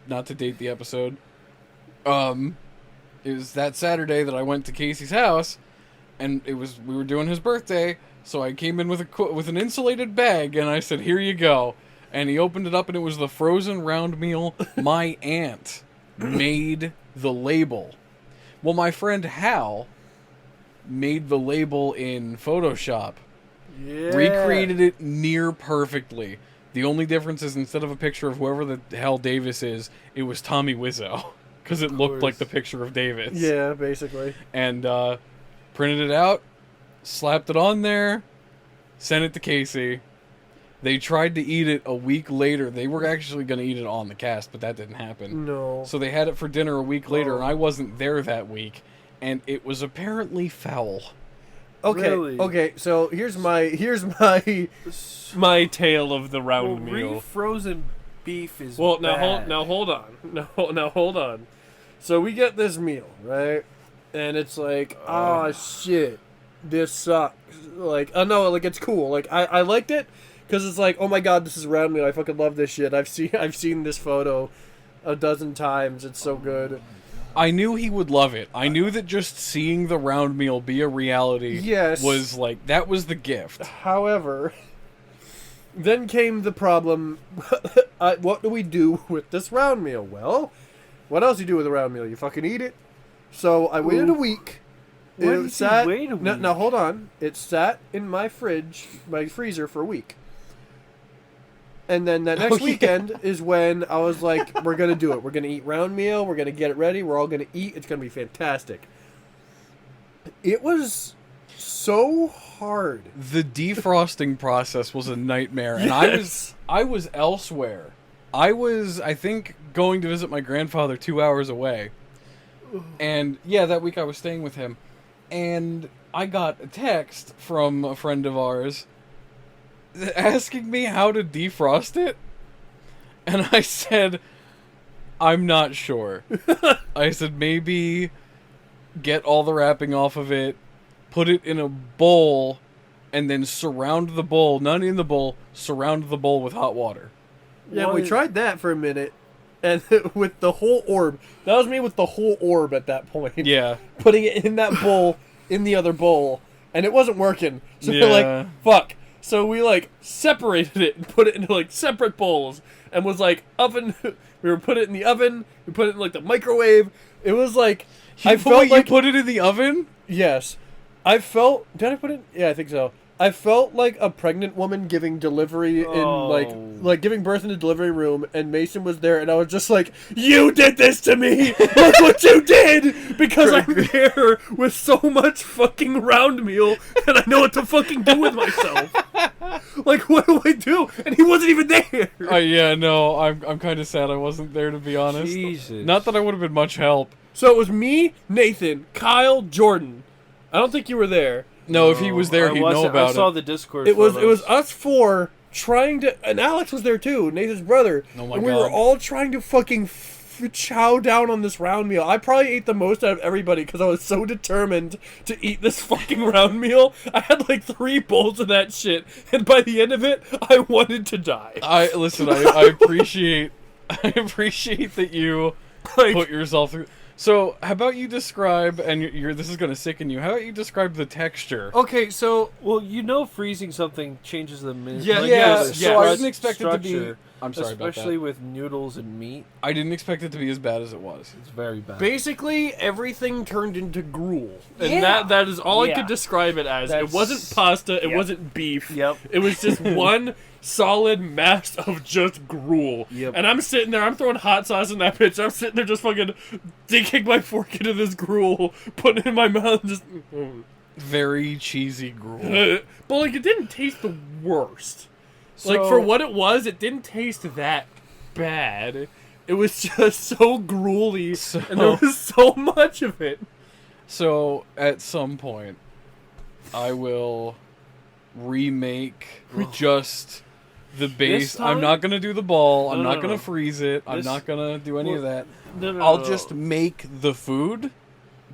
[SPEAKER 2] not to date the episode. It was that Saturday that I went to Casey's house, and we were doing his birthday. So I came in with an insulated bag, and I said, "Here you go." And he opened it up, and it was the frozen round meal my aunt made the label. Well, my friend Hal made the label in Photoshop.
[SPEAKER 1] Yeah.
[SPEAKER 2] Recreated it near perfectly. The only difference is instead of a picture of whoever the hell Davis is, it was Tommy Wiseau. Because it looked like the picture of Davis.
[SPEAKER 1] Yeah, basically.
[SPEAKER 2] And printed it out, slapped it on there, sent it to Casey. They tried to eat it a week later. They were actually going to eat it on the cast, but that didn't happen.
[SPEAKER 1] No.
[SPEAKER 2] So they had it for dinner a week later, and I wasn't there that week. And it was apparently foul.
[SPEAKER 1] Okay.
[SPEAKER 3] Really?
[SPEAKER 1] Okay. So here's my
[SPEAKER 4] My tale of the round meal.
[SPEAKER 3] Refrozen beef is
[SPEAKER 4] Well,
[SPEAKER 3] bad.
[SPEAKER 4] hold on. Now hold on.
[SPEAKER 1] So we get this meal, right? And it's like, oh shit, this sucks. Like, oh no, like it's cool. Like I liked it because it's like, oh my god, this is round meal. I fucking love this shit. I've seen this photo a dozen times. It's so good.
[SPEAKER 2] I knew he would love it. I knew that just seeing the round meal be a reality
[SPEAKER 1] Yes.
[SPEAKER 2] was like, that was the gift.
[SPEAKER 1] However, then came the problem. What do we do with this round meal? Well, what else you do with a round meal? You fucking eat it. So I waited a week.
[SPEAKER 3] Why did you wait a week?
[SPEAKER 1] No, hold on. It sat in my freezer for a week. And then that next weekend is when I was like, we're going to do it. We're going to eat round meal. We're going to get it ready. We're all going to eat. It's going to be fantastic. It was so hard.
[SPEAKER 2] The defrosting process was a nightmare, and
[SPEAKER 1] Yes.
[SPEAKER 2] I was elsewhere. I think, going to visit my grandfather 2 hours away. And yeah, that week I was staying with him, and I got a text from a friend of ours asking me how to defrost it, and I said, I'm not sure. I said, maybe get all the wrapping off of it, put it in a bowl, and then surround the bowl, not in the bowl, surround the bowl with hot water.
[SPEAKER 1] Yeah,
[SPEAKER 3] What
[SPEAKER 1] we
[SPEAKER 3] is-
[SPEAKER 1] tried that for a minute. And with the whole orb. That was me with the whole orb at that point.
[SPEAKER 2] Yeah.
[SPEAKER 1] Putting it in that bowl, in the other bowl. And it wasn't working. So we're
[SPEAKER 2] Yeah.
[SPEAKER 1] like, fuck.
[SPEAKER 4] So we like separated it and put it into like separate bowls and was like oven. We were put it in the oven. We put it in like the microwave.
[SPEAKER 1] It was like,
[SPEAKER 2] I felt you put it in the oven?
[SPEAKER 1] yes. I felt, did I put it? Yeah, I think so. I felt like a pregnant woman giving delivery in like giving birth in the delivery room, and Mason was there, and I was just like, "You did this to me! Look what you did!" Because I'm there with so much fucking round meal, and I know what to fucking do with myself. Like, what do I do? And he wasn't even there.
[SPEAKER 2] Yeah, no, I'm kind of sad I wasn't there, to be honest.
[SPEAKER 3] Jesus.
[SPEAKER 2] Not that I would have been much help.
[SPEAKER 1] So it was me, Nathan, Kyle, Jordan. I don't think you were there.
[SPEAKER 2] No, if he was there, he'd know
[SPEAKER 3] wasn't-
[SPEAKER 2] about
[SPEAKER 3] I saw
[SPEAKER 2] it.
[SPEAKER 3] the Discord.
[SPEAKER 1] It was
[SPEAKER 3] photos.
[SPEAKER 1] us four trying to, and Alex was there too, Nathan's brother.
[SPEAKER 2] Oh my
[SPEAKER 1] and we were
[SPEAKER 2] God.
[SPEAKER 1] all trying to fucking chow down on this round meal. I probably ate the most out of everybody because I was so determined to eat this fucking round meal. I had like 3 bowls of that shit, and by the end of it, I wanted to die.
[SPEAKER 2] I appreciate that you put yourself through. So, how about you describe, and this is going to sicken you, how about you describe the texture?
[SPEAKER 1] Okay, so
[SPEAKER 3] Well, you know, freezing something changes the minute.
[SPEAKER 1] Yeah,
[SPEAKER 3] like,
[SPEAKER 2] yeah,
[SPEAKER 3] the
[SPEAKER 2] so I
[SPEAKER 3] stru-
[SPEAKER 2] didn't expect it to be...
[SPEAKER 3] structure,
[SPEAKER 2] I'm sorry about
[SPEAKER 3] especially
[SPEAKER 2] that.
[SPEAKER 3] with noodles and meat.
[SPEAKER 2] I didn't expect it to be as bad as it was.
[SPEAKER 3] It's very bad.
[SPEAKER 1] basically everything turned into gruel.
[SPEAKER 4] And that is all I
[SPEAKER 3] Yeah.
[SPEAKER 4] could describe it as.
[SPEAKER 3] That's-
[SPEAKER 4] It wasn't pasta. It
[SPEAKER 3] Yep.
[SPEAKER 4] wasn't beef.
[SPEAKER 3] Yep.
[SPEAKER 4] It was just one solid mass of just gruel.
[SPEAKER 3] Yep.
[SPEAKER 4] And I'm sitting there. I'm throwing hot sauce in that bitch. I'm sitting there just fucking digging my fork into this gruel, putting it in my mouth, and just.
[SPEAKER 2] Very cheesy gruel.
[SPEAKER 4] But like, it didn't taste the worst. Like
[SPEAKER 3] So-
[SPEAKER 4] for what it was, it didn't taste that bad. It was just so gruely, and there was so much of it.
[SPEAKER 2] So, at some point, I will remake just the base.
[SPEAKER 3] This
[SPEAKER 2] I'm
[SPEAKER 3] time?
[SPEAKER 2] not going to do the ball. I'm
[SPEAKER 3] No,
[SPEAKER 2] not
[SPEAKER 3] no,
[SPEAKER 2] going
[SPEAKER 3] no.
[SPEAKER 2] to freeze it. I'm
[SPEAKER 3] This-
[SPEAKER 2] not going to do any of that.
[SPEAKER 3] No,
[SPEAKER 2] I'll just make the food,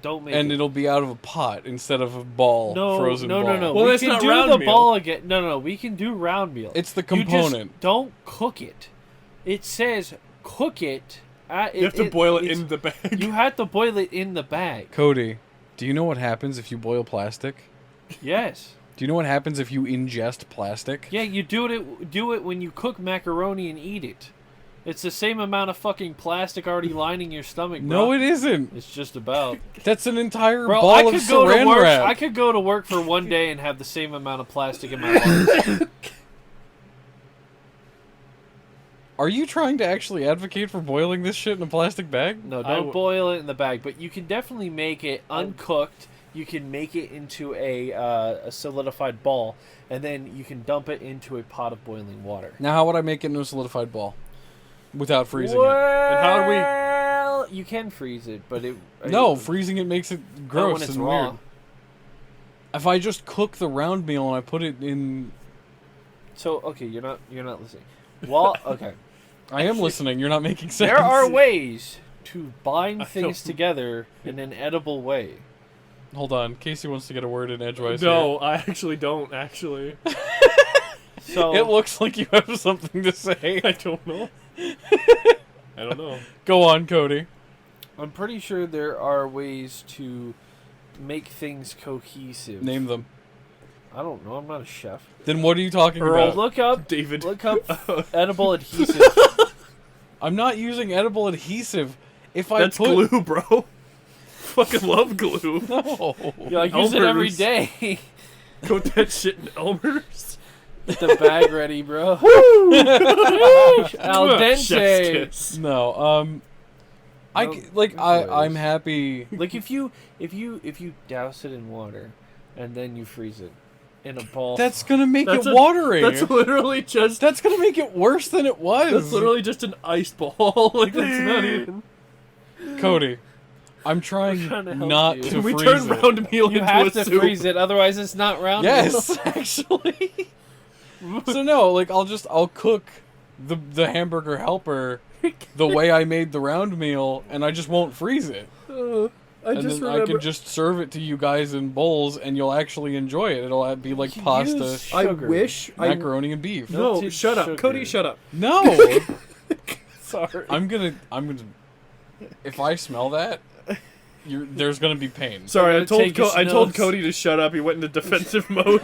[SPEAKER 3] Don't make
[SPEAKER 2] and
[SPEAKER 3] it.
[SPEAKER 2] it'll be out of a pot instead of a ball, frozen
[SPEAKER 3] no,
[SPEAKER 2] ball.
[SPEAKER 3] no.
[SPEAKER 4] Well,
[SPEAKER 3] we
[SPEAKER 4] that's
[SPEAKER 3] can
[SPEAKER 4] not
[SPEAKER 3] do
[SPEAKER 4] round
[SPEAKER 3] the
[SPEAKER 4] meal.
[SPEAKER 3] ball again. No. We can do round meal.
[SPEAKER 2] It's the
[SPEAKER 3] You just
[SPEAKER 2] component.
[SPEAKER 3] don't cook it. It says cook it.
[SPEAKER 4] You have to boil it
[SPEAKER 3] it's-
[SPEAKER 4] in the bag.
[SPEAKER 3] You have to boil it in the bag.
[SPEAKER 2] Cody, do you know what happens if you boil plastic?
[SPEAKER 3] Yes.
[SPEAKER 2] Do you know what happens if you ingest plastic?
[SPEAKER 3] Yeah, you do it when you cook macaroni and eat it. It's the same amount of fucking plastic already lining your stomach, bro.
[SPEAKER 2] No, it isn't.
[SPEAKER 3] It's just about.
[SPEAKER 2] That's an entire
[SPEAKER 3] Bro,
[SPEAKER 2] ball
[SPEAKER 3] I
[SPEAKER 2] of
[SPEAKER 3] could go to
[SPEAKER 2] saran
[SPEAKER 3] work.
[SPEAKER 2] wrap.
[SPEAKER 3] I could go to work for one day and have the same amount of plastic in my lungs.
[SPEAKER 2] Are you trying to actually advocate for boiling this shit in a plastic bag?
[SPEAKER 3] No,
[SPEAKER 4] I
[SPEAKER 3] don't boil it in the bag, but you can definitely make it uncooked. You can make it into a solidified ball, and then you can dump it into a pot of boiling water.
[SPEAKER 2] Now, how would I make it into a solidified ball without freezing
[SPEAKER 3] Well,
[SPEAKER 2] it?
[SPEAKER 4] how do we-
[SPEAKER 3] you can freeze it, but it
[SPEAKER 2] No, freezing it makes it
[SPEAKER 3] not
[SPEAKER 2] gross
[SPEAKER 3] when it's
[SPEAKER 2] and
[SPEAKER 3] raw.
[SPEAKER 2] weird. If I just cook the round meal and I put it in,
[SPEAKER 3] So okay, you're not listening. Well, okay,
[SPEAKER 2] I am listening. You're not making sense.
[SPEAKER 3] there are ways to bind
[SPEAKER 4] I
[SPEAKER 3] things
[SPEAKER 4] don't-
[SPEAKER 3] together in an edible way.
[SPEAKER 2] Hold on, Casey wants to get a word in edgewise.
[SPEAKER 4] No, I actually don't. Actually,
[SPEAKER 3] So
[SPEAKER 2] here. It looks like you have something to say.
[SPEAKER 4] I don't know. I don't know.
[SPEAKER 2] Go on, Cody.
[SPEAKER 3] I'm pretty sure there are ways to make things cohesive.
[SPEAKER 2] Name them.
[SPEAKER 3] I don't know. I'm not a chef.
[SPEAKER 2] Then what are you talking
[SPEAKER 4] Earl.
[SPEAKER 2] about?
[SPEAKER 3] Look up
[SPEAKER 4] David.
[SPEAKER 3] edible adhesive.
[SPEAKER 2] I'm not using edible adhesive. If I
[SPEAKER 4] That's
[SPEAKER 2] put
[SPEAKER 4] glue, bro. Fucking love glue.
[SPEAKER 2] no,
[SPEAKER 3] Yeah, I use it every
[SPEAKER 4] Elmer's.
[SPEAKER 3] day.
[SPEAKER 4] Coat that shit in Elmer's.
[SPEAKER 3] Get the bag ready, bro. Al
[SPEAKER 4] Chef's
[SPEAKER 3] dente.
[SPEAKER 4] kiss.
[SPEAKER 2] no.
[SPEAKER 3] No,
[SPEAKER 2] I'm happy.
[SPEAKER 3] Like if you douse it in water, and then you freeze it in a ball.
[SPEAKER 2] That's gonna make
[SPEAKER 4] That's
[SPEAKER 2] it
[SPEAKER 4] a-
[SPEAKER 2] watery.
[SPEAKER 4] That's literally just.
[SPEAKER 2] That's gonna make it worse than it was.
[SPEAKER 4] That's literally just an ice ball. Like that's not even.
[SPEAKER 2] Cody. I'm trying
[SPEAKER 3] trying to help
[SPEAKER 2] not
[SPEAKER 3] you.
[SPEAKER 2] to
[SPEAKER 4] Can we
[SPEAKER 2] freeze
[SPEAKER 4] turn
[SPEAKER 2] it.
[SPEAKER 4] round meal
[SPEAKER 3] you
[SPEAKER 4] into
[SPEAKER 3] have
[SPEAKER 4] a
[SPEAKER 3] to
[SPEAKER 4] soup?
[SPEAKER 3] freeze it, otherwise it's not round.
[SPEAKER 2] Yes, actually. So no, like I'll cook the hamburger helper the way I made the round meal, and I just won't freeze it.
[SPEAKER 4] I
[SPEAKER 2] And
[SPEAKER 4] just
[SPEAKER 2] then
[SPEAKER 4] remember.
[SPEAKER 2] I can just serve it to you guys in bowls, and you'll actually enjoy it. It'll be like
[SPEAKER 3] You
[SPEAKER 2] pasta,
[SPEAKER 3] use
[SPEAKER 4] I
[SPEAKER 3] sugar.
[SPEAKER 4] wish I.
[SPEAKER 2] macaroni, and beef.
[SPEAKER 4] No,
[SPEAKER 3] Melted
[SPEAKER 4] shut up,
[SPEAKER 3] sugar.
[SPEAKER 4] Cody. Shut up.
[SPEAKER 2] No,
[SPEAKER 4] Sorry.
[SPEAKER 2] I'm gonna. If I smell that, there's gonna be pain.
[SPEAKER 4] Sorry, I
[SPEAKER 3] gonna
[SPEAKER 4] told
[SPEAKER 3] take his
[SPEAKER 4] I told
[SPEAKER 3] notes.
[SPEAKER 4] Cody to shut up. He went into defensive mode,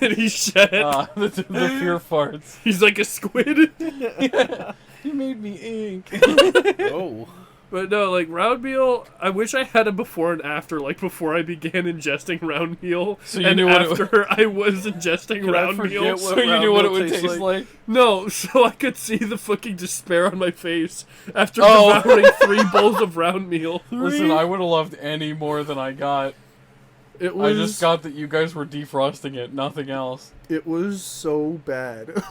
[SPEAKER 4] and he shed.
[SPEAKER 2] The fear farts.
[SPEAKER 4] He's like a squid.
[SPEAKER 2] You made me ink.
[SPEAKER 3] Oh.
[SPEAKER 4] But no, like round meal. I wish I had a before and after. Like before I began ingesting round meal,
[SPEAKER 2] So you
[SPEAKER 4] and
[SPEAKER 2] knew what it
[SPEAKER 4] after I was ingesting
[SPEAKER 3] Could I
[SPEAKER 4] round
[SPEAKER 3] forget
[SPEAKER 4] meal.
[SPEAKER 3] what
[SPEAKER 2] So you
[SPEAKER 3] round
[SPEAKER 2] knew what it
[SPEAKER 3] meal
[SPEAKER 2] would
[SPEAKER 3] tastes
[SPEAKER 2] taste like.
[SPEAKER 4] No, so I could see the fucking despair on my face after
[SPEAKER 2] Oh.
[SPEAKER 4] devouring 3 bowls of round meal.
[SPEAKER 2] Listen, I would have loved any more than I got.
[SPEAKER 4] It was.
[SPEAKER 2] I just got that you guys were defrosting it, nothing else.
[SPEAKER 4] It was so bad.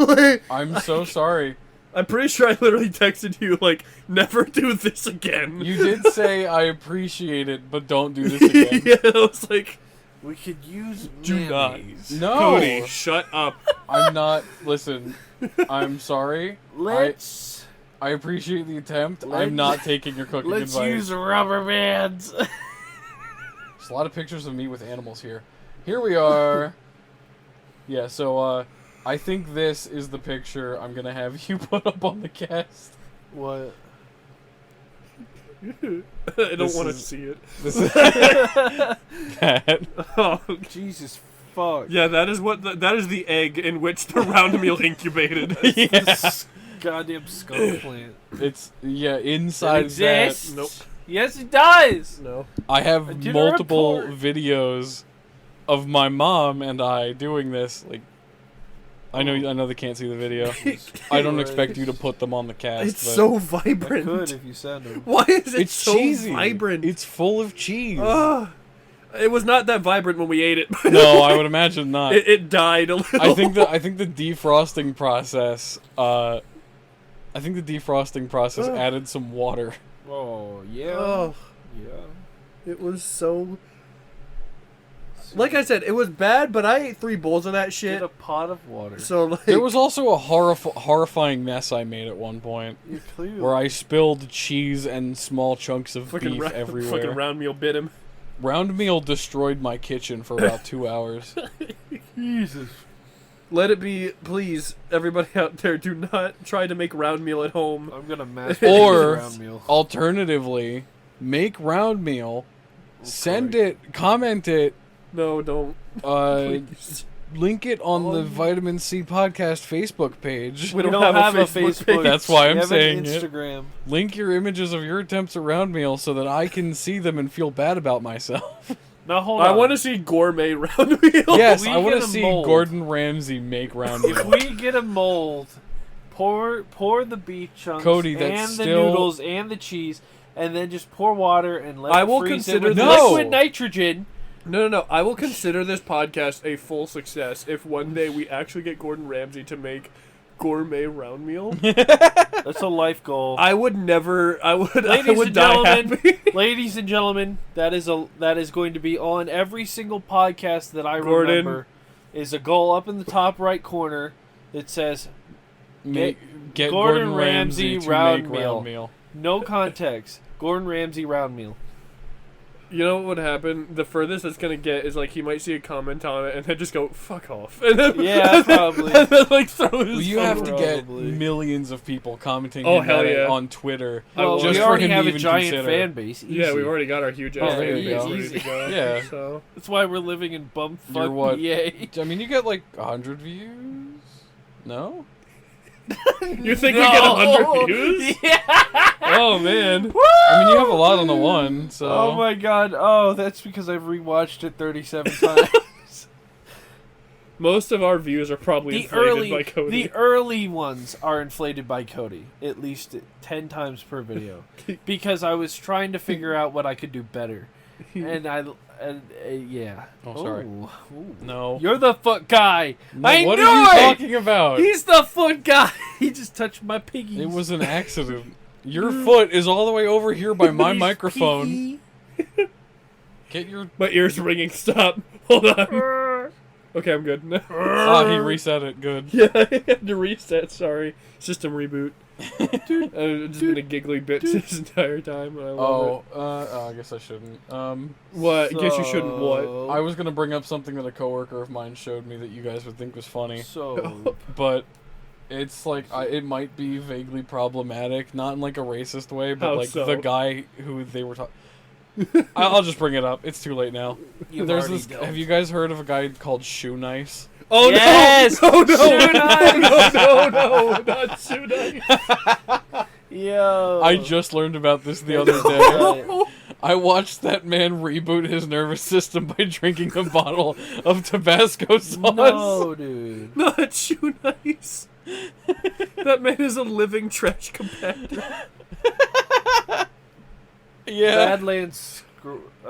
[SPEAKER 2] I'm so sorry.
[SPEAKER 4] I'm pretty sure I literally texted you like, "Never do this again."
[SPEAKER 2] You did say I appreciate it, but don't do this again.
[SPEAKER 4] Yeah, I was like,
[SPEAKER 3] We could use
[SPEAKER 4] Do not.
[SPEAKER 3] mayonnaise.
[SPEAKER 2] No,
[SPEAKER 4] Cody, shut up.
[SPEAKER 2] I'm not. Listen, I'm sorry.
[SPEAKER 3] Let's
[SPEAKER 2] I appreciate the attempt.
[SPEAKER 3] Let's-
[SPEAKER 2] I'm not taking your cooking
[SPEAKER 3] let's
[SPEAKER 2] advice.
[SPEAKER 3] use rubber bands.
[SPEAKER 2] There's a lot of pictures of me with animals here. Here we are. Yeah, so I think this is the picture I'm gonna have you put up on the cast.
[SPEAKER 3] What?
[SPEAKER 4] I don't
[SPEAKER 2] This
[SPEAKER 4] want to
[SPEAKER 2] is-
[SPEAKER 4] see it.
[SPEAKER 2] This is that.
[SPEAKER 4] Oh,
[SPEAKER 3] Jesus fuck.
[SPEAKER 4] yeah, that is what that is the egg in which the round meal incubated.
[SPEAKER 2] Yeah.
[SPEAKER 3] This goddamn skunk plant.
[SPEAKER 2] It's inside
[SPEAKER 3] It
[SPEAKER 2] that.
[SPEAKER 3] exists.
[SPEAKER 4] Nope.
[SPEAKER 3] Yes, it does.
[SPEAKER 4] No.
[SPEAKER 2] I
[SPEAKER 3] I
[SPEAKER 2] have
[SPEAKER 3] did a
[SPEAKER 2] multiple
[SPEAKER 3] report.
[SPEAKER 2] videos of my mom and I doing this. Like, I know they can't see the video. I don't expect you to put them on the cast.
[SPEAKER 4] It's
[SPEAKER 2] but
[SPEAKER 4] so
[SPEAKER 3] I
[SPEAKER 4] vibrant.
[SPEAKER 3] could if you send them.
[SPEAKER 4] Why is it
[SPEAKER 2] it's
[SPEAKER 4] so
[SPEAKER 2] cheesy.
[SPEAKER 4] vibrant?
[SPEAKER 2] It's full of cheese.
[SPEAKER 4] It was not that vibrant when we ate it.
[SPEAKER 2] No, I would imagine not.
[SPEAKER 4] It died a little.
[SPEAKER 2] I think the defrosting process. I think the defrosting process
[SPEAKER 4] Ugh.
[SPEAKER 2] added some water.
[SPEAKER 3] Oh yeah.
[SPEAKER 4] Oh,
[SPEAKER 3] Yeah.
[SPEAKER 4] it was so. Like I said, it was bad, but I ate 3 bowls of that shit.
[SPEAKER 3] Get a pot of water.
[SPEAKER 4] So like,
[SPEAKER 2] There was also a horrifying mess I made at one point
[SPEAKER 3] You clearly.
[SPEAKER 2] where I spilled cheese and small chunks of
[SPEAKER 4] fucking
[SPEAKER 2] beef
[SPEAKER 4] fucking
[SPEAKER 2] everywhere.
[SPEAKER 4] round meal bit him.
[SPEAKER 2] Round meal destroyed my kitchen for about 2 hours.
[SPEAKER 3] Jesus.
[SPEAKER 4] Let it be, please, everybody out there, do not try to make round meal at home.
[SPEAKER 3] I'm gonna mash
[SPEAKER 2] Or
[SPEAKER 3] round meal.
[SPEAKER 2] alternatively, make round meal, send it, comment it,
[SPEAKER 4] No, don't. Please.
[SPEAKER 2] link it on the Vitamin C Podcast Facebook page.
[SPEAKER 4] We
[SPEAKER 3] We
[SPEAKER 4] don't
[SPEAKER 3] don't
[SPEAKER 4] have a
[SPEAKER 3] have a
[SPEAKER 4] Facebook
[SPEAKER 3] Facebook.
[SPEAKER 4] page.
[SPEAKER 2] That's why I'm
[SPEAKER 3] We have
[SPEAKER 2] saying
[SPEAKER 3] an
[SPEAKER 2] it.
[SPEAKER 3] Instagram.
[SPEAKER 2] Link your images of your attempts at round meal so that I can see them and feel bad about myself.
[SPEAKER 3] Now hold on.
[SPEAKER 4] I want to see gourmet round meal.
[SPEAKER 2] Yes,
[SPEAKER 3] we
[SPEAKER 2] I want to
[SPEAKER 3] get a
[SPEAKER 2] see
[SPEAKER 3] mold.
[SPEAKER 2] Gordon Ramsay make round meal.
[SPEAKER 3] We get a mold. Pour the beef chunks
[SPEAKER 2] Cody,
[SPEAKER 3] and
[SPEAKER 2] that's
[SPEAKER 3] the
[SPEAKER 2] still-
[SPEAKER 3] noodles and the cheese, and then just pour water and let
[SPEAKER 4] I
[SPEAKER 3] it
[SPEAKER 4] will
[SPEAKER 3] freeze
[SPEAKER 4] consider
[SPEAKER 3] it with
[SPEAKER 2] this-
[SPEAKER 3] liquid nitrogen.
[SPEAKER 4] No. I will consider this podcast a full success if one day we actually get Gordon Ramsay to make gourmet round meal.
[SPEAKER 3] That's a life goal.
[SPEAKER 4] I would never. I would. I
[SPEAKER 3] Ladies
[SPEAKER 4] would
[SPEAKER 3] and
[SPEAKER 4] die
[SPEAKER 3] gentlemen,
[SPEAKER 4] happy.
[SPEAKER 3] ladies and gentlemen, that is going to be on every single podcast that I
[SPEAKER 4] Gordon.
[SPEAKER 3] remember. Is a goal up in the top right corner that says
[SPEAKER 2] Get
[SPEAKER 3] Gordon Ramsay
[SPEAKER 2] to
[SPEAKER 3] round
[SPEAKER 2] make
[SPEAKER 3] meal.
[SPEAKER 2] round meal.
[SPEAKER 3] no context. Gordon Ramsay round meal.
[SPEAKER 4] You know what would happen? The furthest that's gonna get is like he might see a comment on it and then just go fuck off. And then,
[SPEAKER 3] Yeah, probably.
[SPEAKER 4] And then like throw his
[SPEAKER 2] Well, you
[SPEAKER 4] phone
[SPEAKER 2] have to
[SPEAKER 4] around.
[SPEAKER 2] get
[SPEAKER 3] Probably.
[SPEAKER 2] millions of people commenting
[SPEAKER 4] Oh,
[SPEAKER 2] on
[SPEAKER 4] hell
[SPEAKER 2] that
[SPEAKER 4] yeah.
[SPEAKER 2] on Twitter.
[SPEAKER 3] Well,
[SPEAKER 2] just
[SPEAKER 3] we
[SPEAKER 2] for
[SPEAKER 3] already
[SPEAKER 2] him to
[SPEAKER 3] have a
[SPEAKER 2] even
[SPEAKER 3] giant
[SPEAKER 2] consider.
[SPEAKER 3] fan base.
[SPEAKER 4] Yeah,
[SPEAKER 3] Easy.
[SPEAKER 4] we've already got our huge
[SPEAKER 3] Oh,
[SPEAKER 4] ass
[SPEAKER 2] there you
[SPEAKER 4] fans
[SPEAKER 2] go.
[SPEAKER 4] ready to go.
[SPEAKER 2] Yeah.
[SPEAKER 4] So
[SPEAKER 3] That's why we're living in
[SPEAKER 2] You're
[SPEAKER 3] bumfuck
[SPEAKER 2] what?
[SPEAKER 3] PA.
[SPEAKER 2] I mean, you get like 100 views. No.
[SPEAKER 4] you think we get 100 views?
[SPEAKER 3] Yeah.
[SPEAKER 4] Oh man.
[SPEAKER 2] I mean, you have a lot on the one. So.
[SPEAKER 3] Oh my god. Oh, that's because I've rewatched it 37 times.
[SPEAKER 4] Most of our views are probably
[SPEAKER 3] the
[SPEAKER 4] inflated
[SPEAKER 3] early,
[SPEAKER 4] by Cody.
[SPEAKER 3] the early ones are inflated by Cody at least 10 times per video, because I was trying to figure out what I could do better, and yeah.
[SPEAKER 2] Oh, sorry.
[SPEAKER 3] Ooh.
[SPEAKER 2] No.
[SPEAKER 3] You're the foot guy.
[SPEAKER 2] No,
[SPEAKER 3] I
[SPEAKER 2] what
[SPEAKER 3] knew
[SPEAKER 2] are you
[SPEAKER 3] it.
[SPEAKER 2] talking about?
[SPEAKER 3] He's the foot guy. He just touched my piggies.
[SPEAKER 2] It was an accident. Your foot is all the way over here by my
[SPEAKER 3] He's
[SPEAKER 2] microphone.
[SPEAKER 3] piggy.
[SPEAKER 2] Get your.
[SPEAKER 4] My ears ringing. Stop. Hold on. Okay, I'm good.
[SPEAKER 2] Ah, he reset it. Good.
[SPEAKER 4] Yeah, I had to reset. Sorry. System reboot. I've just been a giggly bitch this entire time. And I love
[SPEAKER 2] Oh, I guess I shouldn't.
[SPEAKER 4] it. What? Guess you shouldn't. What?
[SPEAKER 2] I was gonna bring up something that a coworker of mine showed me that you guys would think was funny,
[SPEAKER 3] So
[SPEAKER 2] but it's like it might be vaguely problematic, not in like a racist way, but
[SPEAKER 4] How
[SPEAKER 2] like
[SPEAKER 4] so?
[SPEAKER 2] the guy who they were talking. I'll just bring it up. It's too late now.
[SPEAKER 3] You've
[SPEAKER 2] There's
[SPEAKER 3] already
[SPEAKER 2] this.
[SPEAKER 3] dealt.
[SPEAKER 2] Have you guys heard of a guy called Shoe Nice?
[SPEAKER 4] Oh
[SPEAKER 3] Yes!
[SPEAKER 4] no! No!
[SPEAKER 3] Shoe Nice!
[SPEAKER 4] No! Not Shoe Nice!
[SPEAKER 3] Yo.
[SPEAKER 2] I just learned about this the other day.
[SPEAKER 3] Right.
[SPEAKER 2] I watched that man reboot his nervous system by drinking a bottle of Tabasco sauce.
[SPEAKER 3] No, dude.
[SPEAKER 4] Not Shoe Nice. That man is a living trash compactor.
[SPEAKER 2] Yeah.
[SPEAKER 3] Badlands.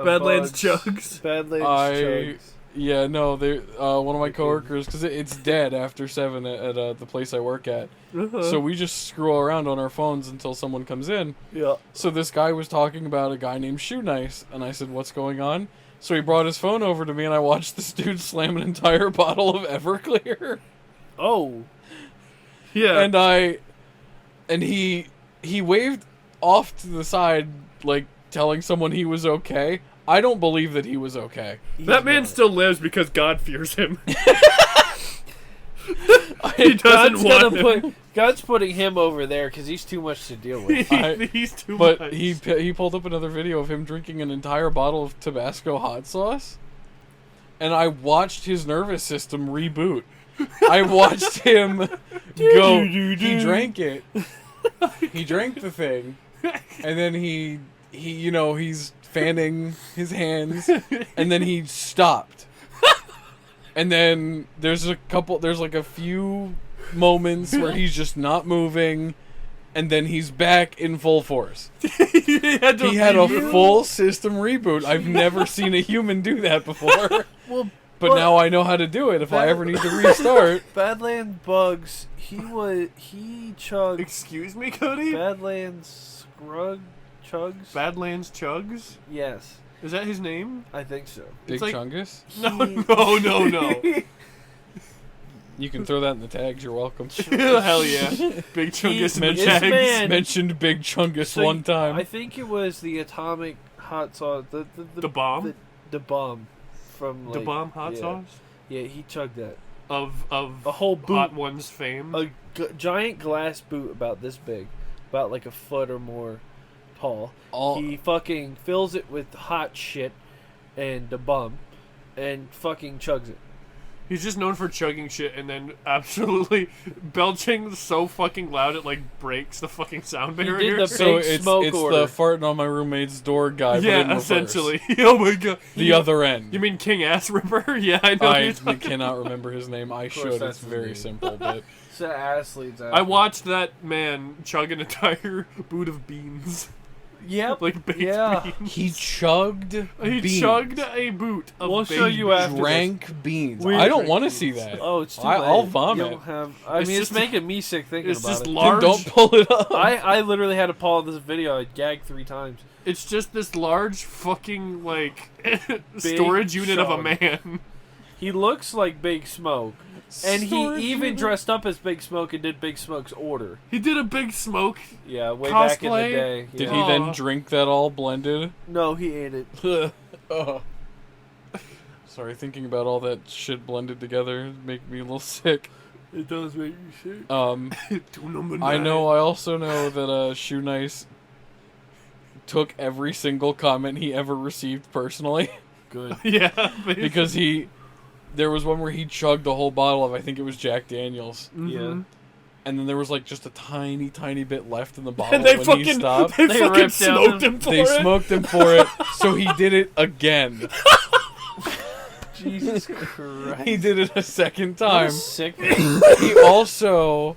[SPEAKER 4] Badlands
[SPEAKER 3] Bugs.
[SPEAKER 4] chugs.
[SPEAKER 3] Badlands chugs.
[SPEAKER 2] Yeah, no, they one of my coworkers, because it's dead after 7 at the place I work at. So we just screw around on our phones until someone comes in.
[SPEAKER 3] Yeah.
[SPEAKER 2] So this guy was talking about a guy named Shoe Nice, and I said, "What's going on?" So he brought his phone over to me, and I watched this dude slam an entire bottle of Everclear.
[SPEAKER 3] Oh.
[SPEAKER 4] Yeah.
[SPEAKER 2] And he waved off to the side, like telling someone he was okay. I don't believe that he was okay.
[SPEAKER 4] that man still lives because God fears him. he doesn't
[SPEAKER 3] God's
[SPEAKER 4] want him.
[SPEAKER 3] God's putting him over there because he's too much to deal with.
[SPEAKER 4] He's too
[SPEAKER 2] But
[SPEAKER 4] much.
[SPEAKER 2] he pulled up another video of him drinking an entire bottle of Tabasco hot sauce, and I watched his nervous system reboot. I watched him go. He drank it. He drank the thing, and then he he's fanning his hands, and then he stopped. And then there's like a few moments where he's just not moving, and then he's back in full force.
[SPEAKER 4] he had
[SPEAKER 2] A full system reboot. I've never seen a human do that before.
[SPEAKER 3] Well,
[SPEAKER 2] But now I know how to do it if I ever need to restart.
[SPEAKER 3] Badland Bugs. He chugged
[SPEAKER 4] Excuse me, Cody?
[SPEAKER 3] Badlands chugs.
[SPEAKER 4] Badlands Chugs?
[SPEAKER 3] Yes,
[SPEAKER 4] Is that his name?
[SPEAKER 3] I think so.
[SPEAKER 2] Big
[SPEAKER 4] like-
[SPEAKER 2] Chungus?
[SPEAKER 4] No.
[SPEAKER 2] You can throw that in the tags, you're welcome.
[SPEAKER 4] Hell yeah. Big Chungus and the
[SPEAKER 3] This
[SPEAKER 4] Jags.
[SPEAKER 3] man-
[SPEAKER 2] Mentioned Big Chungus
[SPEAKER 3] So
[SPEAKER 2] one time.
[SPEAKER 3] I think it was the Atomic hot sauce.
[SPEAKER 4] The bomb?
[SPEAKER 3] The bomb from
[SPEAKER 4] The
[SPEAKER 3] like,
[SPEAKER 4] bomb hot
[SPEAKER 3] yeah.
[SPEAKER 4] sauce?
[SPEAKER 3] Yeah, he chugged that.
[SPEAKER 4] Of
[SPEAKER 3] A whole boot.
[SPEAKER 4] Hot One's fame.
[SPEAKER 3] A giant glass boot about this big, about like a foot or more tall. He fucking fills it with hot shit and the bum, and fucking chugs it.
[SPEAKER 4] He's just known for chugging shit and then absolutely belching so fucking loud it like breaks the fucking sound
[SPEAKER 3] He did
[SPEAKER 4] barrier.
[SPEAKER 3] the
[SPEAKER 2] So
[SPEAKER 3] big
[SPEAKER 2] it's
[SPEAKER 3] smoke
[SPEAKER 2] the
[SPEAKER 3] order.
[SPEAKER 2] farting on my roommate's door guy. but in
[SPEAKER 4] Yeah,
[SPEAKER 2] reverse.
[SPEAKER 4] essentially. Oh my god.
[SPEAKER 2] The other end.
[SPEAKER 4] You mean King Ass Ripper? Yeah, I know.
[SPEAKER 2] I
[SPEAKER 4] you're talking-
[SPEAKER 2] cannot remember his name. I
[SPEAKER 3] course
[SPEAKER 2] should.
[SPEAKER 3] that's
[SPEAKER 2] It's
[SPEAKER 3] his
[SPEAKER 2] very
[SPEAKER 3] name.
[SPEAKER 2] simple, but
[SPEAKER 3] It's an ass leads out.
[SPEAKER 4] I watched that man chug an entire boot of beans.
[SPEAKER 3] Yep.
[SPEAKER 4] Like baked
[SPEAKER 3] Yeah.
[SPEAKER 4] beans.
[SPEAKER 2] he chugged.
[SPEAKER 4] He
[SPEAKER 2] beans.
[SPEAKER 4] chugged a boot of
[SPEAKER 3] We'll
[SPEAKER 4] baked
[SPEAKER 3] show you after.
[SPEAKER 2] Drank beans.
[SPEAKER 3] We
[SPEAKER 2] I don't
[SPEAKER 3] drink
[SPEAKER 2] want to
[SPEAKER 3] beans.
[SPEAKER 2] see that.
[SPEAKER 3] Oh, it's too
[SPEAKER 2] I'll
[SPEAKER 3] late.
[SPEAKER 2] vomit.
[SPEAKER 3] You don't have. I
[SPEAKER 4] It's
[SPEAKER 3] mean, it's
[SPEAKER 4] just-
[SPEAKER 3] making me sick thinking
[SPEAKER 4] It's
[SPEAKER 3] about
[SPEAKER 4] just
[SPEAKER 3] it.
[SPEAKER 2] Then
[SPEAKER 4] large.
[SPEAKER 2] don't pull it up.
[SPEAKER 3] I literally had to pause this video. I gagged 3 times.
[SPEAKER 4] It's just this large fucking like storage unit of a
[SPEAKER 3] chug.
[SPEAKER 4] man.
[SPEAKER 3] He looks like Big Smoke, and
[SPEAKER 2] Storage
[SPEAKER 3] he even
[SPEAKER 2] unit.
[SPEAKER 3] dressed up as Big Smoke and did Big Smoke's order.
[SPEAKER 4] He did a big smoke.
[SPEAKER 3] Yeah, way back in the
[SPEAKER 4] Cosplay?
[SPEAKER 3] day.
[SPEAKER 2] Did
[SPEAKER 3] yeah.
[SPEAKER 2] he then
[SPEAKER 4] Aw.
[SPEAKER 2] drink that all blended?
[SPEAKER 3] No, he ate it.
[SPEAKER 2] Oh. Sorry, thinking about all that shit blended together make me a little sick.
[SPEAKER 3] It does make you sick.
[SPEAKER 4] To number 9.
[SPEAKER 2] I know. I also know that Shoe Nice took every single comment he ever received personally
[SPEAKER 3] Good.
[SPEAKER 4] Yeah,
[SPEAKER 2] because there was one where he chugged a whole bottle of, I think it was Jack Daniels,
[SPEAKER 3] Yeah.
[SPEAKER 2] and then there was like just a tiny, tiny bit left in the bottle
[SPEAKER 4] And they
[SPEAKER 2] when
[SPEAKER 4] fucking
[SPEAKER 2] he stopped.
[SPEAKER 4] they
[SPEAKER 3] They
[SPEAKER 4] fucking
[SPEAKER 3] ripped down
[SPEAKER 4] smoked
[SPEAKER 3] the-
[SPEAKER 4] him for
[SPEAKER 2] They
[SPEAKER 4] it.
[SPEAKER 2] smoked him for it, so he did it again.
[SPEAKER 3] Jesus Christ.
[SPEAKER 2] He did it a second
[SPEAKER 3] What a
[SPEAKER 2] time.
[SPEAKER 3] sick.
[SPEAKER 2] He also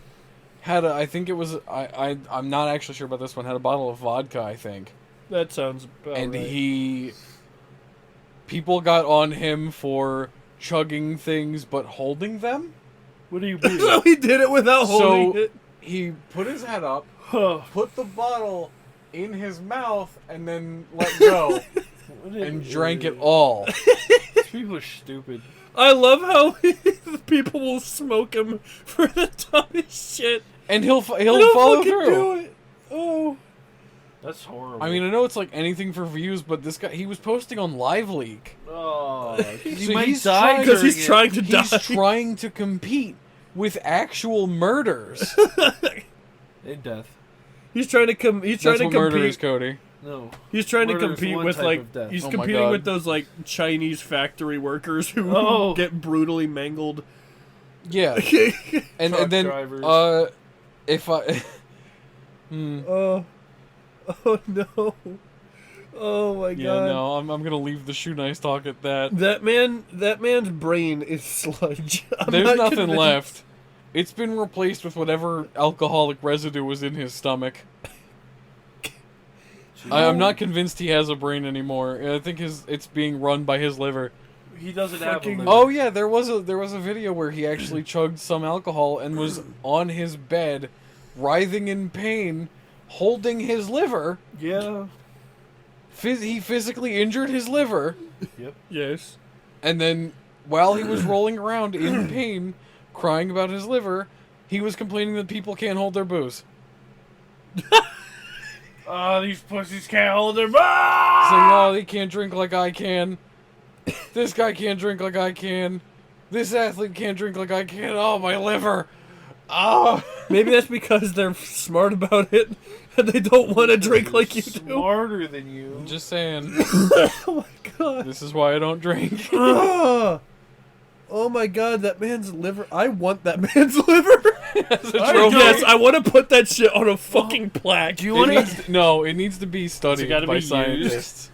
[SPEAKER 2] had I think it was I'm not actually sure about this one. Had a bottle of vodka, I think,
[SPEAKER 4] That sounds about
[SPEAKER 2] and
[SPEAKER 4] right.
[SPEAKER 2] people got on him for chugging things but holding them.
[SPEAKER 3] What do you mean?
[SPEAKER 4] So he did it without holding
[SPEAKER 2] So
[SPEAKER 4] it.
[SPEAKER 2] he put his head up, put the bottle in his mouth, and then let go and drank it all.
[SPEAKER 3] These people are stupid.
[SPEAKER 4] I love how people will smoke him for the dumbest shit.
[SPEAKER 2] And he'll
[SPEAKER 4] They'll
[SPEAKER 2] follow
[SPEAKER 4] fucking
[SPEAKER 2] through.
[SPEAKER 4] do it. Oh.
[SPEAKER 3] That's horrible.
[SPEAKER 2] I mean, I know it's like anything for views, but this guy, he was posting on LiveLeak.
[SPEAKER 3] oh,
[SPEAKER 2] So
[SPEAKER 3] might
[SPEAKER 2] he's
[SPEAKER 3] die
[SPEAKER 2] trying-
[SPEAKER 4] Because he's
[SPEAKER 3] during it.
[SPEAKER 4] trying to
[SPEAKER 2] He's
[SPEAKER 4] die.
[SPEAKER 2] trying to compete with actual murders.
[SPEAKER 3] in death.
[SPEAKER 4] He's trying to He's trying
[SPEAKER 2] That's
[SPEAKER 4] to
[SPEAKER 2] what murder is,
[SPEAKER 4] compete.
[SPEAKER 2] Cody.
[SPEAKER 3] No.
[SPEAKER 4] He's trying to
[SPEAKER 3] Murder is
[SPEAKER 4] compete
[SPEAKER 3] one
[SPEAKER 4] with
[SPEAKER 3] type
[SPEAKER 4] like
[SPEAKER 3] of death.
[SPEAKER 4] he's
[SPEAKER 2] Oh my
[SPEAKER 4] competing
[SPEAKER 2] God.
[SPEAKER 4] with those like Chinese factory workers who
[SPEAKER 3] Oh.
[SPEAKER 4] get brutally mangled.
[SPEAKER 2] Yeah, and
[SPEAKER 3] Truck
[SPEAKER 2] then
[SPEAKER 3] drivers.
[SPEAKER 2] if I,
[SPEAKER 4] Oh no! Oh my
[SPEAKER 2] yeah,
[SPEAKER 4] god!
[SPEAKER 2] no, I'm gonna leave the Shoe Nice talk at that.
[SPEAKER 4] That man's brain is sludge. I'm
[SPEAKER 2] There's
[SPEAKER 4] not
[SPEAKER 2] nothing
[SPEAKER 4] convinced.
[SPEAKER 2] left. It's been replaced with whatever alcoholic residue was in his stomach. I'm not convinced he has a brain anymore. I think it's being run by his liver.
[SPEAKER 3] He doesn't
[SPEAKER 4] Fucking-
[SPEAKER 3] have a liver.
[SPEAKER 2] Oh yeah, there was a video where he actually chugged some alcohol and was on his bed, writhing in pain, holding his liver.
[SPEAKER 3] Yeah.
[SPEAKER 2] He physically injured his liver,
[SPEAKER 4] Yes.
[SPEAKER 2] and then while he was rolling around in pain, crying about his liver, he was complaining that people can't hold their booze.
[SPEAKER 3] Oh, these pussies can't hold their
[SPEAKER 2] Saying, "Oh, they can't drink like I can. This guy can't drink like I can. This athlete can't drink like I can. Oh, my liver. Oh."
[SPEAKER 4] Maybe that's because they're smart about it and they don't want to drink like you do.
[SPEAKER 3] Smarter than you.
[SPEAKER 2] I'm just saying,
[SPEAKER 4] Oh my god!
[SPEAKER 2] this is why I don't drink.
[SPEAKER 4] Ah! Oh my god! That man's liver. I want that man's liver.
[SPEAKER 2] As a trophy.
[SPEAKER 4] Yes, I want to put that shit on a fucking plaque.
[SPEAKER 3] Do you
[SPEAKER 2] It
[SPEAKER 3] want
[SPEAKER 2] needs, no, it needs to be studied
[SPEAKER 3] gotta
[SPEAKER 2] by
[SPEAKER 3] be
[SPEAKER 2] scientists.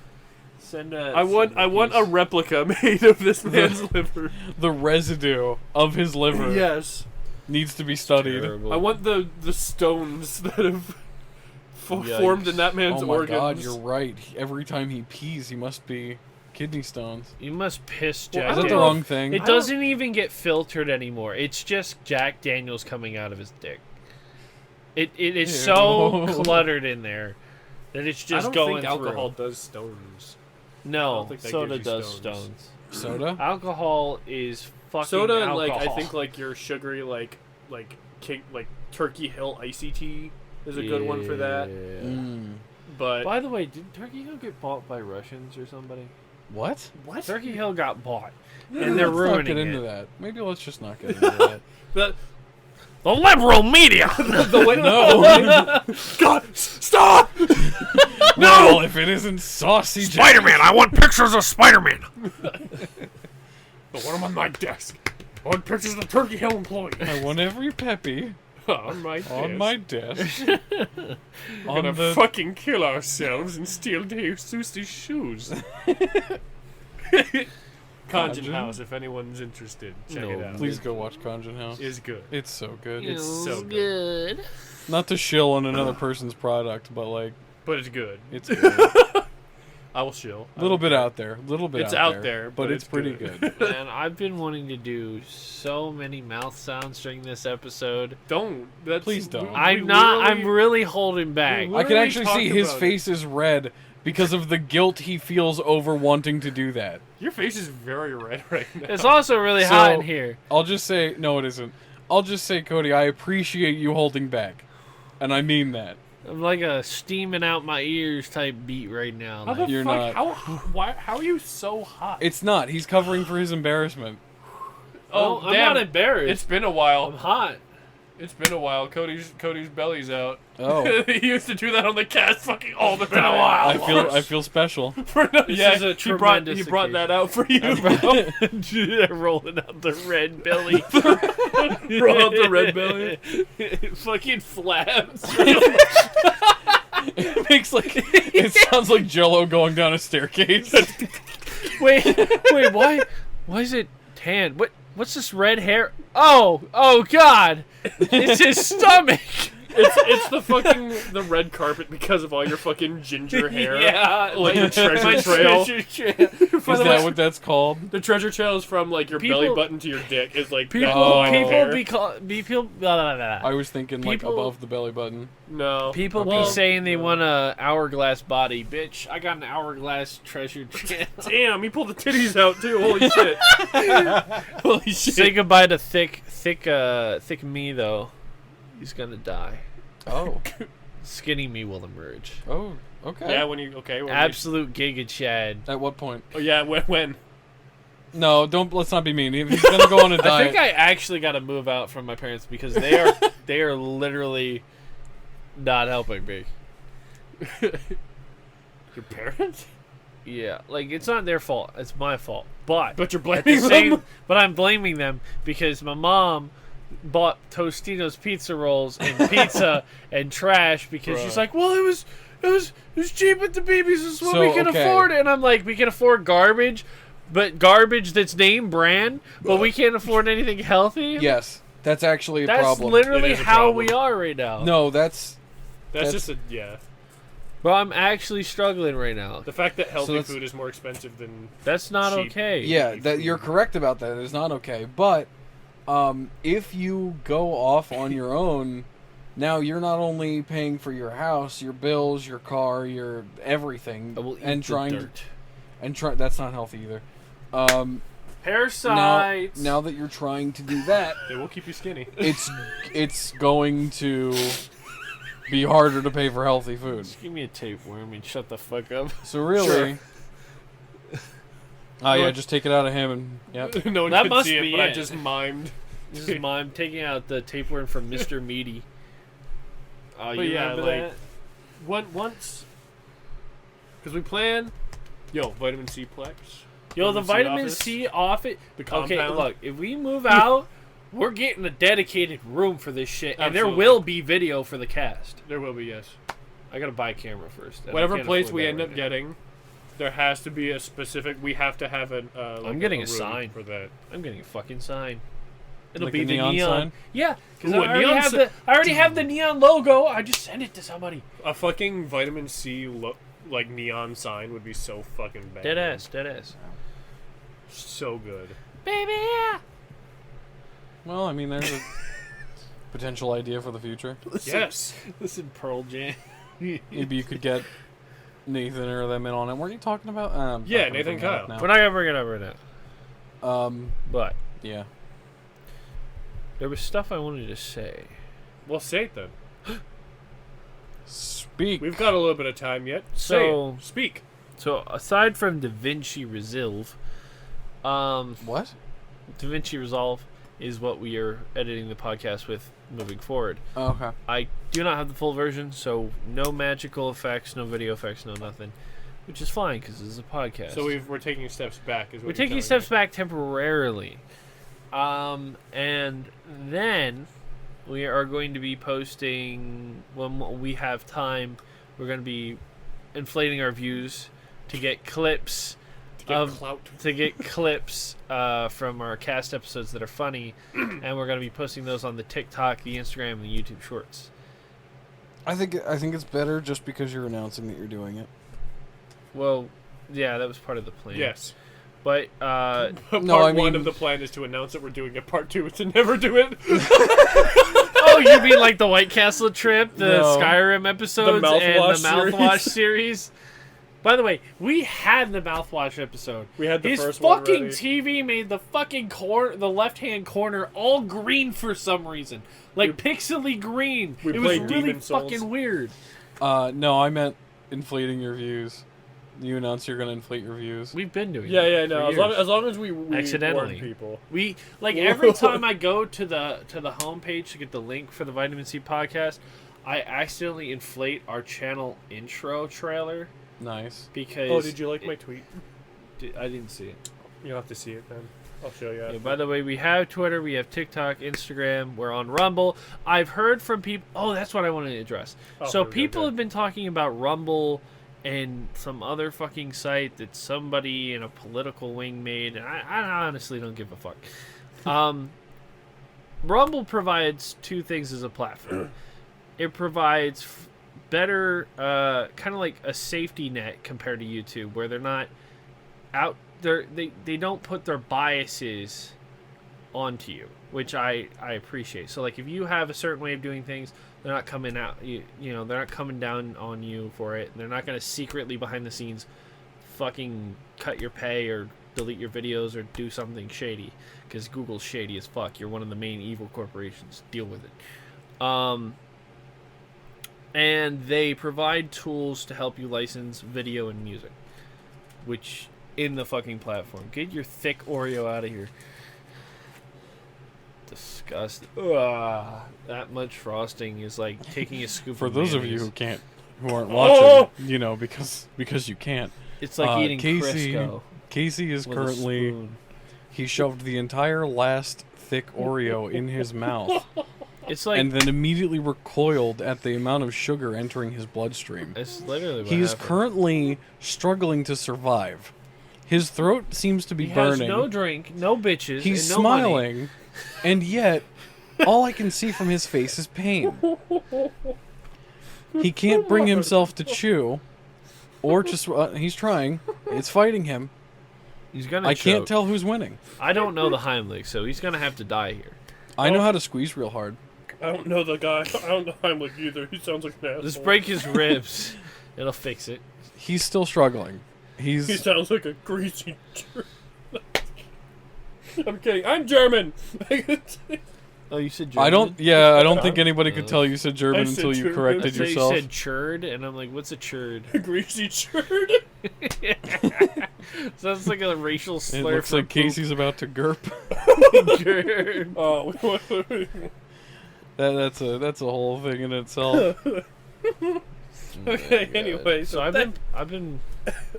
[SPEAKER 3] Send
[SPEAKER 4] I want a replica made of this man's liver.
[SPEAKER 2] The residue of his liver
[SPEAKER 4] Yes.
[SPEAKER 2] needs to be studied.
[SPEAKER 4] I want the stones that have formed in that man's
[SPEAKER 2] Oh my
[SPEAKER 4] organs.
[SPEAKER 2] god, you're right. Every time he pees, he must be kidney stones.
[SPEAKER 3] You must piss
[SPEAKER 4] Well,
[SPEAKER 3] Jack
[SPEAKER 2] Is that the
[SPEAKER 3] Daniels.
[SPEAKER 2] wrong thing?
[SPEAKER 3] It doesn't even get filtered anymore. It's just Jack Daniels coming out of his dick. It is
[SPEAKER 2] Ew.
[SPEAKER 3] so cluttered in there that it's just
[SPEAKER 4] I don't
[SPEAKER 3] going
[SPEAKER 4] think alcohol
[SPEAKER 3] through.
[SPEAKER 4] does stones. I
[SPEAKER 3] No,
[SPEAKER 4] don't think that
[SPEAKER 3] soda
[SPEAKER 4] gives you
[SPEAKER 3] does
[SPEAKER 4] stones.
[SPEAKER 3] stones.
[SPEAKER 2] Soda?
[SPEAKER 3] Alcohol is fucking
[SPEAKER 1] Soda,
[SPEAKER 3] alcohol.
[SPEAKER 1] like I think, like your sugary, like Turkey Hill iced tea is a good one for that.
[SPEAKER 2] Mm.
[SPEAKER 1] But
[SPEAKER 3] By the way, did Turkey Hill get bought by Russians or somebody?
[SPEAKER 2] What?
[SPEAKER 1] what?
[SPEAKER 3] Turkey Hill got bought,
[SPEAKER 2] Yeah,
[SPEAKER 3] and they're
[SPEAKER 2] let's not
[SPEAKER 3] ruining
[SPEAKER 2] get into
[SPEAKER 3] it.
[SPEAKER 2] that. Maybe let's just not get into that.
[SPEAKER 3] The liberal media.
[SPEAKER 2] No.
[SPEAKER 1] God, stop!
[SPEAKER 2] No, if it isn't saucy
[SPEAKER 1] Spider-Man! I want pictures of Spider-Man. I want them on my desk. I want pictures of the Turkey Hill employee.
[SPEAKER 2] I want every Peppy
[SPEAKER 1] on my
[SPEAKER 2] on my desk.
[SPEAKER 1] We're
[SPEAKER 2] on
[SPEAKER 1] gonna
[SPEAKER 2] the
[SPEAKER 1] fucking kill ourselves and steal Susi's shoes. Conjun
[SPEAKER 2] Conjun?
[SPEAKER 1] House, if anyone's interested, check it out.
[SPEAKER 2] Please go watch Conjun House.
[SPEAKER 1] It's good.
[SPEAKER 2] It's so good.
[SPEAKER 1] It's so good.
[SPEAKER 2] Not to shill on another person's product, but like
[SPEAKER 1] But it's good.
[SPEAKER 2] it's good.
[SPEAKER 1] I will shill.
[SPEAKER 2] A little bit out there. A little bit
[SPEAKER 1] It's
[SPEAKER 2] out
[SPEAKER 1] out there,
[SPEAKER 2] but
[SPEAKER 1] but
[SPEAKER 2] it's
[SPEAKER 1] it's
[SPEAKER 2] pretty
[SPEAKER 1] good.
[SPEAKER 2] good.
[SPEAKER 3] Man, I've been wanting to do so many mouth sounds during this episode.
[SPEAKER 1] Don't. That's,
[SPEAKER 2] Please don't.
[SPEAKER 3] I'm not. I'm really holding back.
[SPEAKER 1] We
[SPEAKER 2] I can
[SPEAKER 1] literally
[SPEAKER 2] actually
[SPEAKER 1] talked
[SPEAKER 2] see his
[SPEAKER 1] about
[SPEAKER 2] face is red because of the guilt he feels over wanting to do that.
[SPEAKER 1] Your face is very red right now.
[SPEAKER 3] It's also really
[SPEAKER 2] So-
[SPEAKER 3] hot in here.
[SPEAKER 2] I'll just say, no, it isn't. I'll just say, Cody, I appreciate you holding back. And I mean that.
[SPEAKER 3] I'm like a steaming out my ears type beat right now.
[SPEAKER 1] How
[SPEAKER 3] like-
[SPEAKER 1] the
[SPEAKER 2] You're
[SPEAKER 1] fuck?
[SPEAKER 2] not.
[SPEAKER 1] How are you so hot?
[SPEAKER 2] It's not. He's covering for his embarrassment.
[SPEAKER 3] oh, I'm
[SPEAKER 1] damn.
[SPEAKER 3] not embarrassed.
[SPEAKER 1] It's been a
[SPEAKER 3] I'm
[SPEAKER 1] while.
[SPEAKER 3] hot.
[SPEAKER 1] It's been a while. Cody's belly's out.
[SPEAKER 2] Oh.
[SPEAKER 1] He used to do that on the cast fucking all the time.
[SPEAKER 2] I feel special.
[SPEAKER 1] Yeah,
[SPEAKER 3] is a
[SPEAKER 1] he brought
[SPEAKER 3] tremendous
[SPEAKER 1] that out for you.
[SPEAKER 3] Rolling out the red belly.
[SPEAKER 1] Roll out the red belly.
[SPEAKER 3] Fucking flaps.
[SPEAKER 2] It makes like it sounds like Jello going down a staircase.
[SPEAKER 3] wait, why is it tan? What's this red hair? Oh God! It's his stomach.
[SPEAKER 1] It's the red carpet because of all your fucking ginger hair.
[SPEAKER 3] Yeah,
[SPEAKER 1] Like your treasure
[SPEAKER 3] my
[SPEAKER 1] trail.
[SPEAKER 3] treasure trail.
[SPEAKER 2] Is that what that's called?
[SPEAKER 1] The treasure trail is from like your belly
[SPEAKER 3] People-
[SPEAKER 1] button to your dick. Is like
[SPEAKER 3] People,
[SPEAKER 1] that
[SPEAKER 2] Oh.
[SPEAKER 1] line of hair.
[SPEAKER 3] people, blah, blah, blah.
[SPEAKER 2] I was thinking like
[SPEAKER 3] People-
[SPEAKER 2] above the belly button.
[SPEAKER 1] No.
[SPEAKER 3] People
[SPEAKER 1] Okay.
[SPEAKER 3] be saying they want a hourglass body, bitch. I got an hourglass treasure trail.
[SPEAKER 1] Damn, he pulled the titties out too. Holy shit. Holy shit.
[SPEAKER 3] Say goodbye to thick me though. He's gonna die.
[SPEAKER 2] Oh.
[SPEAKER 3] Skinny me will emerge.
[SPEAKER 2] Oh. Okay.
[SPEAKER 1] Yeah, when you okay. When
[SPEAKER 3] Absolute giga chad.
[SPEAKER 2] At what point?
[SPEAKER 1] oh yeah, when?
[SPEAKER 2] No, don't. Let's not be mean. If he's gonna go on a
[SPEAKER 3] I
[SPEAKER 2] diet,
[SPEAKER 3] think I actually got to move out from my parents because they are literally not helping me.
[SPEAKER 1] Your parents?
[SPEAKER 3] Yeah, like it's not their fault. It's my fault. But
[SPEAKER 1] But you're
[SPEAKER 3] at
[SPEAKER 1] blaming
[SPEAKER 3] the
[SPEAKER 1] them.
[SPEAKER 3] same, but I'm blaming them because my mom bought Tostino's pizza rolls and pizza and trash because
[SPEAKER 1] Bruh.
[SPEAKER 3] she's like, well, it was cheap at the BB's. This is what
[SPEAKER 2] So,
[SPEAKER 3] we can
[SPEAKER 2] okay.
[SPEAKER 3] afford. And I'm like, we can afford garbage, but garbage that's name brand, but we can't afford anything healthy.
[SPEAKER 2] yes, that's actually a
[SPEAKER 3] That's
[SPEAKER 2] problem.
[SPEAKER 3] literally
[SPEAKER 1] It is a
[SPEAKER 3] how
[SPEAKER 1] problem.
[SPEAKER 3] we are right now.
[SPEAKER 2] No, that's
[SPEAKER 1] That's just a yeah.
[SPEAKER 3] But I'm actually struggling right now.
[SPEAKER 1] The fact that healthy
[SPEAKER 2] that's-
[SPEAKER 1] food is more expensive than
[SPEAKER 3] That's not
[SPEAKER 1] cheap.
[SPEAKER 3] okay.
[SPEAKER 2] yeah. That you're correct about that. It's not okay. But if you go off on your own, now you're not only paying for your house, your bills, your car, your everything,
[SPEAKER 3] I will eat
[SPEAKER 2] and
[SPEAKER 3] the
[SPEAKER 2] trying
[SPEAKER 3] dirt.
[SPEAKER 2] and try. That's not healthy either. Now,
[SPEAKER 3] Parasites.
[SPEAKER 2] now that you're trying to do that,
[SPEAKER 1] they will keep you skinny.
[SPEAKER 2] it's going to be harder to pay for healthy food.
[SPEAKER 3] Just give me a tapeworm and shut the fuck up.
[SPEAKER 2] So really, oh yeah, just take it out of him and yep.
[SPEAKER 1] No one
[SPEAKER 3] That
[SPEAKER 1] could
[SPEAKER 3] must
[SPEAKER 1] see it,
[SPEAKER 3] be
[SPEAKER 1] but I
[SPEAKER 3] it.
[SPEAKER 1] just mimed.
[SPEAKER 3] This is mine taking out the tapeworm from Mr. Meaty. Oh,
[SPEAKER 1] But
[SPEAKER 3] you
[SPEAKER 1] yeah,
[SPEAKER 3] remember
[SPEAKER 1] like-
[SPEAKER 3] that?
[SPEAKER 1] Once, because we plan. Yo, vitamin C Plex.
[SPEAKER 3] Yo, the vitamin
[SPEAKER 1] office,
[SPEAKER 3] C off it.
[SPEAKER 1] The
[SPEAKER 3] Okay,
[SPEAKER 1] compound.
[SPEAKER 3] look, if we move out, we're getting a dedicated room for this shit, and there
[SPEAKER 1] Absolutely.
[SPEAKER 3] will be video for the cast.
[SPEAKER 1] There will be, yes.
[SPEAKER 3] I gotta buy a camera first. and I
[SPEAKER 1] Whatever
[SPEAKER 3] can't
[SPEAKER 1] place
[SPEAKER 3] afford
[SPEAKER 1] we
[SPEAKER 3] that
[SPEAKER 1] end
[SPEAKER 3] right
[SPEAKER 1] up
[SPEAKER 3] now.
[SPEAKER 1] getting, there has to be a specific. We have to have a. Like
[SPEAKER 3] I'm getting a
[SPEAKER 1] room
[SPEAKER 3] sign.
[SPEAKER 1] for that.
[SPEAKER 3] I'm getting a fucking sign. It'll
[SPEAKER 2] Like
[SPEAKER 3] be
[SPEAKER 2] a
[SPEAKER 3] the
[SPEAKER 2] neon
[SPEAKER 3] neon.
[SPEAKER 2] sign?
[SPEAKER 3] Yeah, because
[SPEAKER 1] Ooh,
[SPEAKER 3] I
[SPEAKER 1] a
[SPEAKER 3] already
[SPEAKER 1] neon
[SPEAKER 3] have
[SPEAKER 1] si-
[SPEAKER 3] I already have the neon logo. I just sent it to somebody.
[SPEAKER 1] A fucking vitamin C like neon sign would be so fucking bad.
[SPEAKER 3] Dead ass.
[SPEAKER 1] So good.
[SPEAKER 3] Baby.
[SPEAKER 2] Well, I mean, there's a potential idea for the future.
[SPEAKER 1] Yes.
[SPEAKER 3] Listen, Pearl Jam.
[SPEAKER 2] Maybe you could get Nathan or them in on it. Weren't you talking about?
[SPEAKER 1] Yeah,
[SPEAKER 2] not gonna
[SPEAKER 1] Nathan
[SPEAKER 2] bring that up
[SPEAKER 3] We're not gonna bring it up right now.
[SPEAKER 2] now.
[SPEAKER 3] But
[SPEAKER 2] Yeah.
[SPEAKER 3] there was stuff I wanted to say.
[SPEAKER 1] Well, say it then.
[SPEAKER 5] Speak.
[SPEAKER 1] We've got a little bit of time yet.
[SPEAKER 3] So-
[SPEAKER 1] Say it. Speak.
[SPEAKER 3] So aside from DaVinci Resolve,
[SPEAKER 5] What?
[SPEAKER 3] DaVinci Resolve is what we are editing the podcast with moving forward.
[SPEAKER 5] Oh, okay.
[SPEAKER 3] I do not have the full version, so no magical effects, no video effects, no nothing, which is fine because this is a podcast.
[SPEAKER 1] So we're taking steps back. Is what
[SPEAKER 3] We're taking steps back temporarily. And then we are going to be posting, when we have time, we're going to be inflating our views to get clips from our cast episodes that are funny, and we're going to be posting those on the TikTok, the Instagram, and the YouTube Shorts.
[SPEAKER 5] I think it's better just because you're announcing that you're doing it.
[SPEAKER 3] Well, yeah, that was part of the plan.
[SPEAKER 1] Yes.
[SPEAKER 3] But
[SPEAKER 1] Part
[SPEAKER 5] I
[SPEAKER 1] one
[SPEAKER 5] mean-
[SPEAKER 1] of the plan is to announce that we're doing it. Part two is to never do it.
[SPEAKER 3] oh, you mean like the White Castle trip, the
[SPEAKER 5] No.
[SPEAKER 3] Skyrim episodes,
[SPEAKER 1] The
[SPEAKER 3] and
[SPEAKER 1] mouthwash
[SPEAKER 3] the mouthwash series? By the way, we had the mouthwash episode.
[SPEAKER 1] We had the
[SPEAKER 3] His
[SPEAKER 1] first one
[SPEAKER 3] fucking
[SPEAKER 1] ready.
[SPEAKER 3] TV made the fucking the left-hand corner all green for some reason, like pixely green.
[SPEAKER 1] we
[SPEAKER 3] It was
[SPEAKER 1] played
[SPEAKER 3] really
[SPEAKER 1] Demon Souls.
[SPEAKER 3] fucking weird.
[SPEAKER 5] No, I meant inflating your views. You announce you're gonna inflate your views.
[SPEAKER 3] We've been doing
[SPEAKER 1] Yeah,
[SPEAKER 3] it
[SPEAKER 1] no.
[SPEAKER 3] for
[SPEAKER 1] As long
[SPEAKER 3] years.
[SPEAKER 1] as we
[SPEAKER 3] Accidentally.
[SPEAKER 1] warn people.
[SPEAKER 3] We like every time I go to the homepage to get the link for the Vitamin C podcast, I accidentally inflate our channel intro trailer
[SPEAKER 5] Nice.
[SPEAKER 3] because
[SPEAKER 1] Oh, did you like my tweet?
[SPEAKER 3] I didn't see it.
[SPEAKER 1] You'll have to see it then. I'll show you.
[SPEAKER 3] Yeah, by the way, we have Twitter, we have TikTok, Instagram, we're on Rumble. I've heard from people. Oh, that's what I wanted to address.
[SPEAKER 1] Oh,
[SPEAKER 3] So
[SPEAKER 1] here we go,
[SPEAKER 3] people
[SPEAKER 1] good.
[SPEAKER 3] have been talking about Rumble and some other fucking site that somebody in a political wing made, and I honestly don't give a fuck. Rumble provides two things as a platform. It provides better, kind of like a safety net compared to YouTube, where they're not out. They don't put their biases onto you, which I appreciate. So like if you have a certain way of doing things, they're not coming out. You know, they're not coming down on you for it. They're not going to secretly behind the scenes fucking cut your pay or delete your videos or do something shady, because Google's shady as fuck. You're one of the main evil corporations. Deal with it. And they provide tools to help you license video and music, which in the fucking platform. Get your thick Oreo out of here. Disgusting. Ugh, that much frosting is like taking a scoop.
[SPEAKER 5] For
[SPEAKER 3] of
[SPEAKER 5] those of
[SPEAKER 3] mayonnaise.
[SPEAKER 5] you who aren't watching, you know, because you can't.
[SPEAKER 3] It's like eating
[SPEAKER 5] Casey
[SPEAKER 3] Crisco
[SPEAKER 5] Casey is
[SPEAKER 3] with a
[SPEAKER 5] currently
[SPEAKER 3] spoon.
[SPEAKER 5] he shoved the entire last thick Oreo in his mouth
[SPEAKER 3] It's like
[SPEAKER 5] and then immediately recoiled at the amount of sugar entering his bloodstream.
[SPEAKER 3] it's literally what
[SPEAKER 5] He is
[SPEAKER 3] happened.
[SPEAKER 5] currently struggling to survive. His throat seems to be
[SPEAKER 3] He
[SPEAKER 5] burning.
[SPEAKER 3] has no drink, no bitches,
[SPEAKER 5] He's
[SPEAKER 3] and no money.
[SPEAKER 5] smiling, and yet all I can see from his face is pain. He can't bring himself to chew, or just he's trying. It's fighting him.
[SPEAKER 3] He's gonna.
[SPEAKER 5] I can't
[SPEAKER 3] choke.
[SPEAKER 5] tell who's winning.
[SPEAKER 3] I don't know the Heimlich, so he's gonna have to die here.
[SPEAKER 5] I know how to squeeze real hard.
[SPEAKER 1] I don't know the guy. I don't know Heimlich either. He sounds like an asshole.
[SPEAKER 3] Just break his ribs. It'll fix it.
[SPEAKER 5] He's still struggling.
[SPEAKER 1] He
[SPEAKER 5] He's
[SPEAKER 1] sounds like a greasy German. I'm kidding. I'm German.
[SPEAKER 3] Oh, you said German?
[SPEAKER 5] I don't think anybody could tell you said German
[SPEAKER 1] I said
[SPEAKER 5] until you
[SPEAKER 1] German.
[SPEAKER 5] corrected
[SPEAKER 3] So
[SPEAKER 5] yourself.
[SPEAKER 3] you said churd, and I'm like, what's a churd?
[SPEAKER 1] greasy turd.
[SPEAKER 3] Sounds like a racial
[SPEAKER 5] It
[SPEAKER 3] slur.
[SPEAKER 5] looks
[SPEAKER 3] for
[SPEAKER 5] like Casey's about to gurp.
[SPEAKER 3] Churd.
[SPEAKER 1] Oh,
[SPEAKER 5] That's a whole thing in itself.
[SPEAKER 1] okay. Anyway,
[SPEAKER 3] So I've been.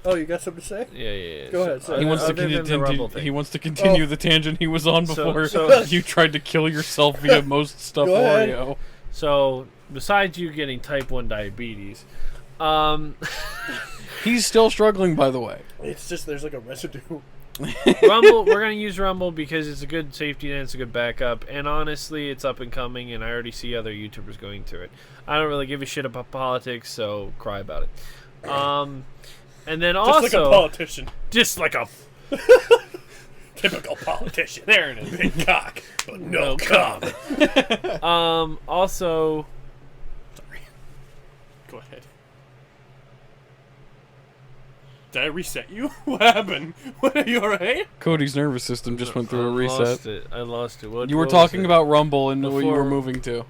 [SPEAKER 1] Oh, you got something to say?
[SPEAKER 3] Yeah.
[SPEAKER 1] Go ahead, sorry.
[SPEAKER 5] He wants to
[SPEAKER 3] other than the Rumble
[SPEAKER 5] continue.
[SPEAKER 3] thing.
[SPEAKER 5] He wants to continue
[SPEAKER 1] Oh.
[SPEAKER 5] the tangent he was on
[SPEAKER 3] So-
[SPEAKER 5] before
[SPEAKER 3] so-
[SPEAKER 5] you tried to kill yourself via most stuff
[SPEAKER 1] Go ahead.
[SPEAKER 5] Oreo.
[SPEAKER 3] So besides you getting type 1 diabetes,
[SPEAKER 5] He's still struggling, by the way.
[SPEAKER 1] It's just there's like a residue.
[SPEAKER 3] Rumble, we're gonna use Rumble because it's a good safety net, it's a good backup, and honestly, it's up and coming, and I already see other YouTubers going to it. I don't really give a shit about politics, so cry about it. And then
[SPEAKER 1] Just
[SPEAKER 3] also,
[SPEAKER 1] like a politician.
[SPEAKER 3] just like a
[SPEAKER 1] Typical politician.
[SPEAKER 3] there it is.
[SPEAKER 1] Big cock, but no
[SPEAKER 3] No
[SPEAKER 1] cock.
[SPEAKER 3] Also,
[SPEAKER 1] Go ahead. Did I reset you? What happened? What, are you alright?
[SPEAKER 5] Cody's nervous system just went through a
[SPEAKER 3] I
[SPEAKER 5] reset.
[SPEAKER 3] lost it. What
[SPEAKER 5] You were
[SPEAKER 3] was
[SPEAKER 5] talking
[SPEAKER 3] it?
[SPEAKER 5] about Rumble and what you were
[SPEAKER 3] Before-
[SPEAKER 5] moving to.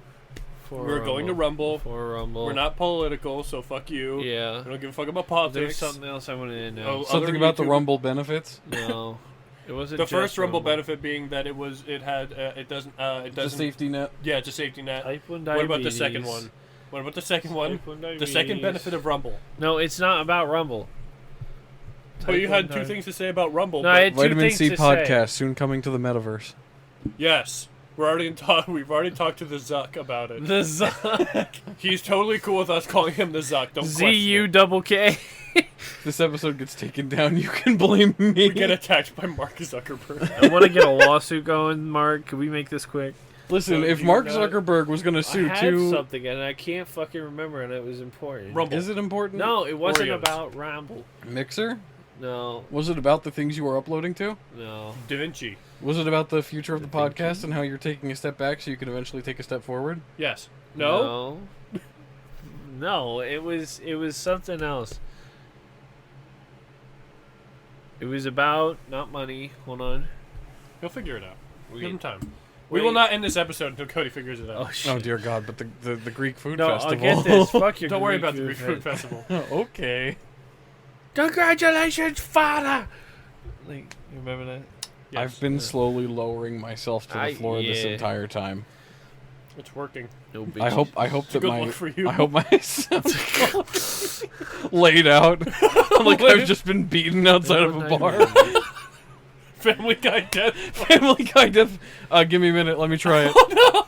[SPEAKER 4] We're going to Rumble.
[SPEAKER 3] For Rumble.
[SPEAKER 4] We're not political, so fuck you.
[SPEAKER 3] Yeah.
[SPEAKER 4] We don't give a fuck about
[SPEAKER 3] There's
[SPEAKER 4] politics.
[SPEAKER 3] something else I wanted to know.
[SPEAKER 4] Oh,
[SPEAKER 5] Something
[SPEAKER 4] other
[SPEAKER 5] about the
[SPEAKER 4] YouTube-
[SPEAKER 5] Rumble benefits.
[SPEAKER 3] No, it wasn't.
[SPEAKER 4] The
[SPEAKER 3] just
[SPEAKER 4] first Rumble benefit being that it doesn't
[SPEAKER 5] It's a safety net.
[SPEAKER 4] Yeah, it's a safety net.
[SPEAKER 3] Type 1
[SPEAKER 4] What about the
[SPEAKER 3] diabetes.
[SPEAKER 4] second one? What about the second one?
[SPEAKER 3] Type 1
[SPEAKER 4] The second
[SPEAKER 3] diabetes.
[SPEAKER 4] benefit of Rumble.
[SPEAKER 3] No, it's not about Rumble.
[SPEAKER 4] But you
[SPEAKER 3] Type 1
[SPEAKER 4] had two things to say about Rumble.
[SPEAKER 3] No,
[SPEAKER 4] but-
[SPEAKER 3] I had two
[SPEAKER 5] Vitamin
[SPEAKER 3] things
[SPEAKER 5] C
[SPEAKER 3] to
[SPEAKER 5] podcast soon coming to the metaverse.
[SPEAKER 4] yes. We're already in talk. We've already talked to the Zuck about it.
[SPEAKER 3] The Zuck.
[SPEAKER 4] He's totally cool with us calling him the Zuck. Don't question it.
[SPEAKER 3] Z-U-double-K.
[SPEAKER 5] This episode gets taken down. You can blame me.
[SPEAKER 4] We get attacked by Mark Zuckerberg.
[SPEAKER 3] I want to get a lawsuit going, Mark. Could we make this quick?
[SPEAKER 5] Listen,
[SPEAKER 4] So
[SPEAKER 5] if
[SPEAKER 4] you
[SPEAKER 5] Mark
[SPEAKER 4] got-
[SPEAKER 5] Zuckerberg was going to sue
[SPEAKER 3] I had
[SPEAKER 5] too,
[SPEAKER 3] something, and I can't fucking remember, and it was important.
[SPEAKER 4] Rumble.
[SPEAKER 5] is it important?
[SPEAKER 3] No, it wasn't
[SPEAKER 4] Oreos.
[SPEAKER 3] about Rumble.
[SPEAKER 5] Mixer?
[SPEAKER 3] No,
[SPEAKER 5] Was it about the things you were uploading to?
[SPEAKER 3] no.
[SPEAKER 4] Da Vinci.
[SPEAKER 5] Was it about the future of the podcast and how you're taking a step back so you can eventually take a step forward?
[SPEAKER 4] Yes. No?
[SPEAKER 3] No. No, it was something else. It was about not money. Hold on.
[SPEAKER 4] He'll figure it out. Give him time.
[SPEAKER 3] Wait.
[SPEAKER 4] We will not end this episode until Cody figures it
[SPEAKER 3] Oh
[SPEAKER 4] out.
[SPEAKER 3] shit.
[SPEAKER 5] Oh dear God! But the Greek food
[SPEAKER 3] No,
[SPEAKER 5] festival.
[SPEAKER 3] I'll get this. Fuck your
[SPEAKER 4] Don't worry
[SPEAKER 3] Greek
[SPEAKER 4] about the Greek Food Festival.
[SPEAKER 5] Okay.
[SPEAKER 3] Congratulations, father. Like, you remember that?
[SPEAKER 5] I've been slowly lowering myself to the floor this
[SPEAKER 3] yeah.
[SPEAKER 5] entire time.
[SPEAKER 4] It's working.
[SPEAKER 3] No bitch.
[SPEAKER 5] I hope that
[SPEAKER 4] good
[SPEAKER 5] my
[SPEAKER 4] look for you.
[SPEAKER 5] I hope my laid out like I've just been beaten outside of a bar.
[SPEAKER 4] Family Guy death.
[SPEAKER 5] Family Guy death. Give me a minute. Let me try it.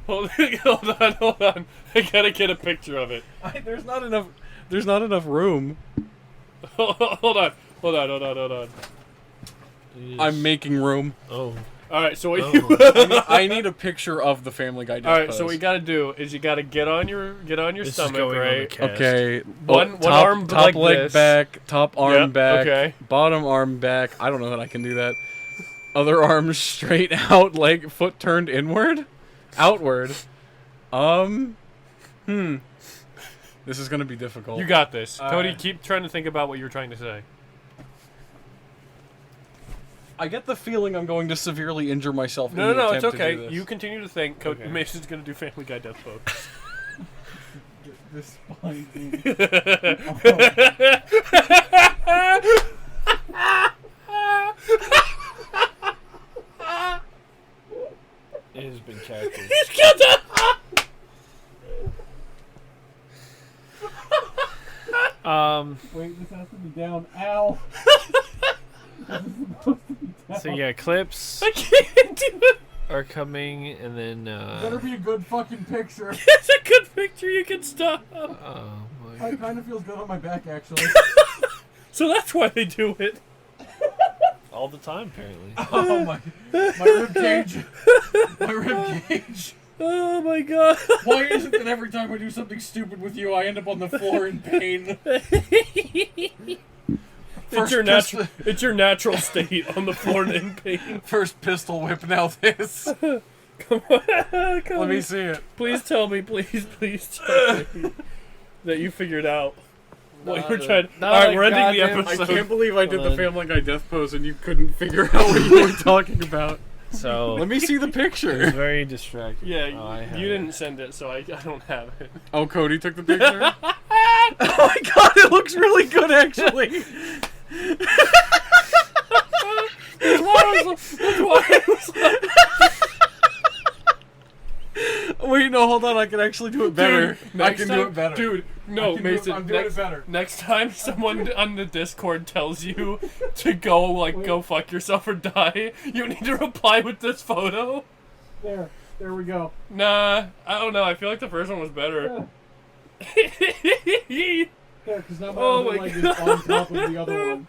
[SPEAKER 4] Hold on. I gotta get a picture of it.
[SPEAKER 5] There's not enough. There's not enough room.
[SPEAKER 4] Hold on.
[SPEAKER 5] I'm making room.
[SPEAKER 3] Oh.
[SPEAKER 4] All right, so what
[SPEAKER 3] Oh.
[SPEAKER 4] you?
[SPEAKER 5] I need a picture of the Family Guy death
[SPEAKER 4] All right,
[SPEAKER 5] pose.
[SPEAKER 4] so what you gotta do is you gotta get on your
[SPEAKER 3] This is
[SPEAKER 4] stomach,
[SPEAKER 3] going on the
[SPEAKER 4] right?
[SPEAKER 3] cast.
[SPEAKER 5] Okay.
[SPEAKER 4] One
[SPEAKER 5] top,
[SPEAKER 4] arm
[SPEAKER 5] top
[SPEAKER 4] like
[SPEAKER 5] leg
[SPEAKER 4] this.
[SPEAKER 5] back, top arm
[SPEAKER 4] Yep,
[SPEAKER 5] back,
[SPEAKER 4] okay.
[SPEAKER 5] bottom arm back. I don't know that I can do that. Other arm straight out, leg foot turned inward, outward. This is gonna be difficult.
[SPEAKER 4] You got this,
[SPEAKER 5] All
[SPEAKER 4] Cody.
[SPEAKER 5] right.
[SPEAKER 4] Keep trying to think about what you're trying to say.
[SPEAKER 5] I get the feeling I'm going to severely injure myself.
[SPEAKER 4] No,
[SPEAKER 5] in the
[SPEAKER 4] it's
[SPEAKER 5] attempt to do
[SPEAKER 4] okay.
[SPEAKER 5] this.
[SPEAKER 4] You continue to think. Cody
[SPEAKER 5] Okay.
[SPEAKER 4] Mason's gonna do Family Guy death pose.
[SPEAKER 5] This spine thing.
[SPEAKER 3] It has been captured.
[SPEAKER 5] Wait, this has to be down. Ow.
[SPEAKER 3] So yeah, clips
[SPEAKER 4] I can't do it.
[SPEAKER 3] are coming, and then
[SPEAKER 5] Better be a good fucking picture.
[SPEAKER 4] It's a good picture. You can stop.
[SPEAKER 3] oh my.
[SPEAKER 5] It kind of feels good on my back, actually.
[SPEAKER 4] So that's why they do it.
[SPEAKER 3] All the time, apparently.
[SPEAKER 5] Oh my rib cage. My rib cage.
[SPEAKER 4] Oh my god.
[SPEAKER 5] Why is it that every time I do something stupid with you, I end up on the floor in pain?
[SPEAKER 4] It's your natural. It's your natural state on the floor and in pain.
[SPEAKER 5] First pistol whip, now this.
[SPEAKER 4] Come on.
[SPEAKER 5] Let me see it.
[SPEAKER 4] Please tell me. Please tell me that you figured out what you were trying.
[SPEAKER 3] Not
[SPEAKER 4] All right,
[SPEAKER 3] like
[SPEAKER 4] we're ending the
[SPEAKER 3] goddamn-
[SPEAKER 5] I
[SPEAKER 4] episode.
[SPEAKER 5] can't believe I did
[SPEAKER 3] Hold
[SPEAKER 5] the
[SPEAKER 3] on.
[SPEAKER 5] Family Guy death pose and you couldn't figure out what you were talking about.
[SPEAKER 3] So
[SPEAKER 5] Let me see the
[SPEAKER 3] it was
[SPEAKER 5] picture.
[SPEAKER 3] very distracting.
[SPEAKER 4] Yeah,
[SPEAKER 3] Oh, I have
[SPEAKER 4] you
[SPEAKER 3] it.
[SPEAKER 4] didn't send it, so I don't have it.
[SPEAKER 5] Oh, Cody took the picture? Oh my god, it looks really good, actually. Wait, no, hold on. I can actually do it better.
[SPEAKER 4] Dude,
[SPEAKER 5] I
[SPEAKER 4] next
[SPEAKER 5] can
[SPEAKER 4] time,
[SPEAKER 5] do it better.
[SPEAKER 4] Dude, no, Mason.
[SPEAKER 5] I'm doing
[SPEAKER 4] next,
[SPEAKER 5] it better.
[SPEAKER 4] next time someone on the Discord tells you to go fuck yourself or die, you need to reply with this photo.
[SPEAKER 5] There we go.
[SPEAKER 4] Nah, I don't know. I feel like the first one was better.
[SPEAKER 5] There, because now my
[SPEAKER 4] Oh
[SPEAKER 5] other
[SPEAKER 4] my
[SPEAKER 5] leg is on top of the other one.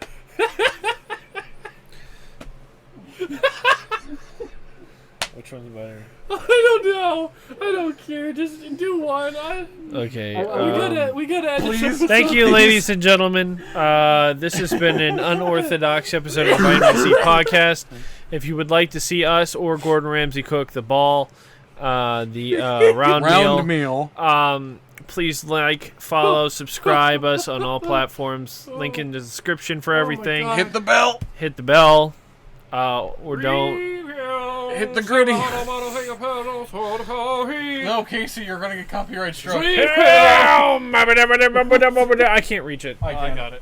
[SPEAKER 3] Which one's better?
[SPEAKER 4] I don't know. I don't care. Just do one.
[SPEAKER 3] Okay.
[SPEAKER 4] We gotta end this
[SPEAKER 5] Please.
[SPEAKER 4] episode.
[SPEAKER 3] Thank you, ladies and gentlemen. This has been an unorthodox episode of the Vitamin C podcast. If you would like to see us or Gordon Ramsay cook the ball, the round meal, please like, follow, subscribe us on all platforms. Link in the description for everything.
[SPEAKER 4] God.
[SPEAKER 5] Hit the bell.
[SPEAKER 3] Hit the bell, or don't.
[SPEAKER 2] Hit the gritty. No, Casey, you're gonna get copyright struck.
[SPEAKER 6] I can't reach it.
[SPEAKER 2] I got it.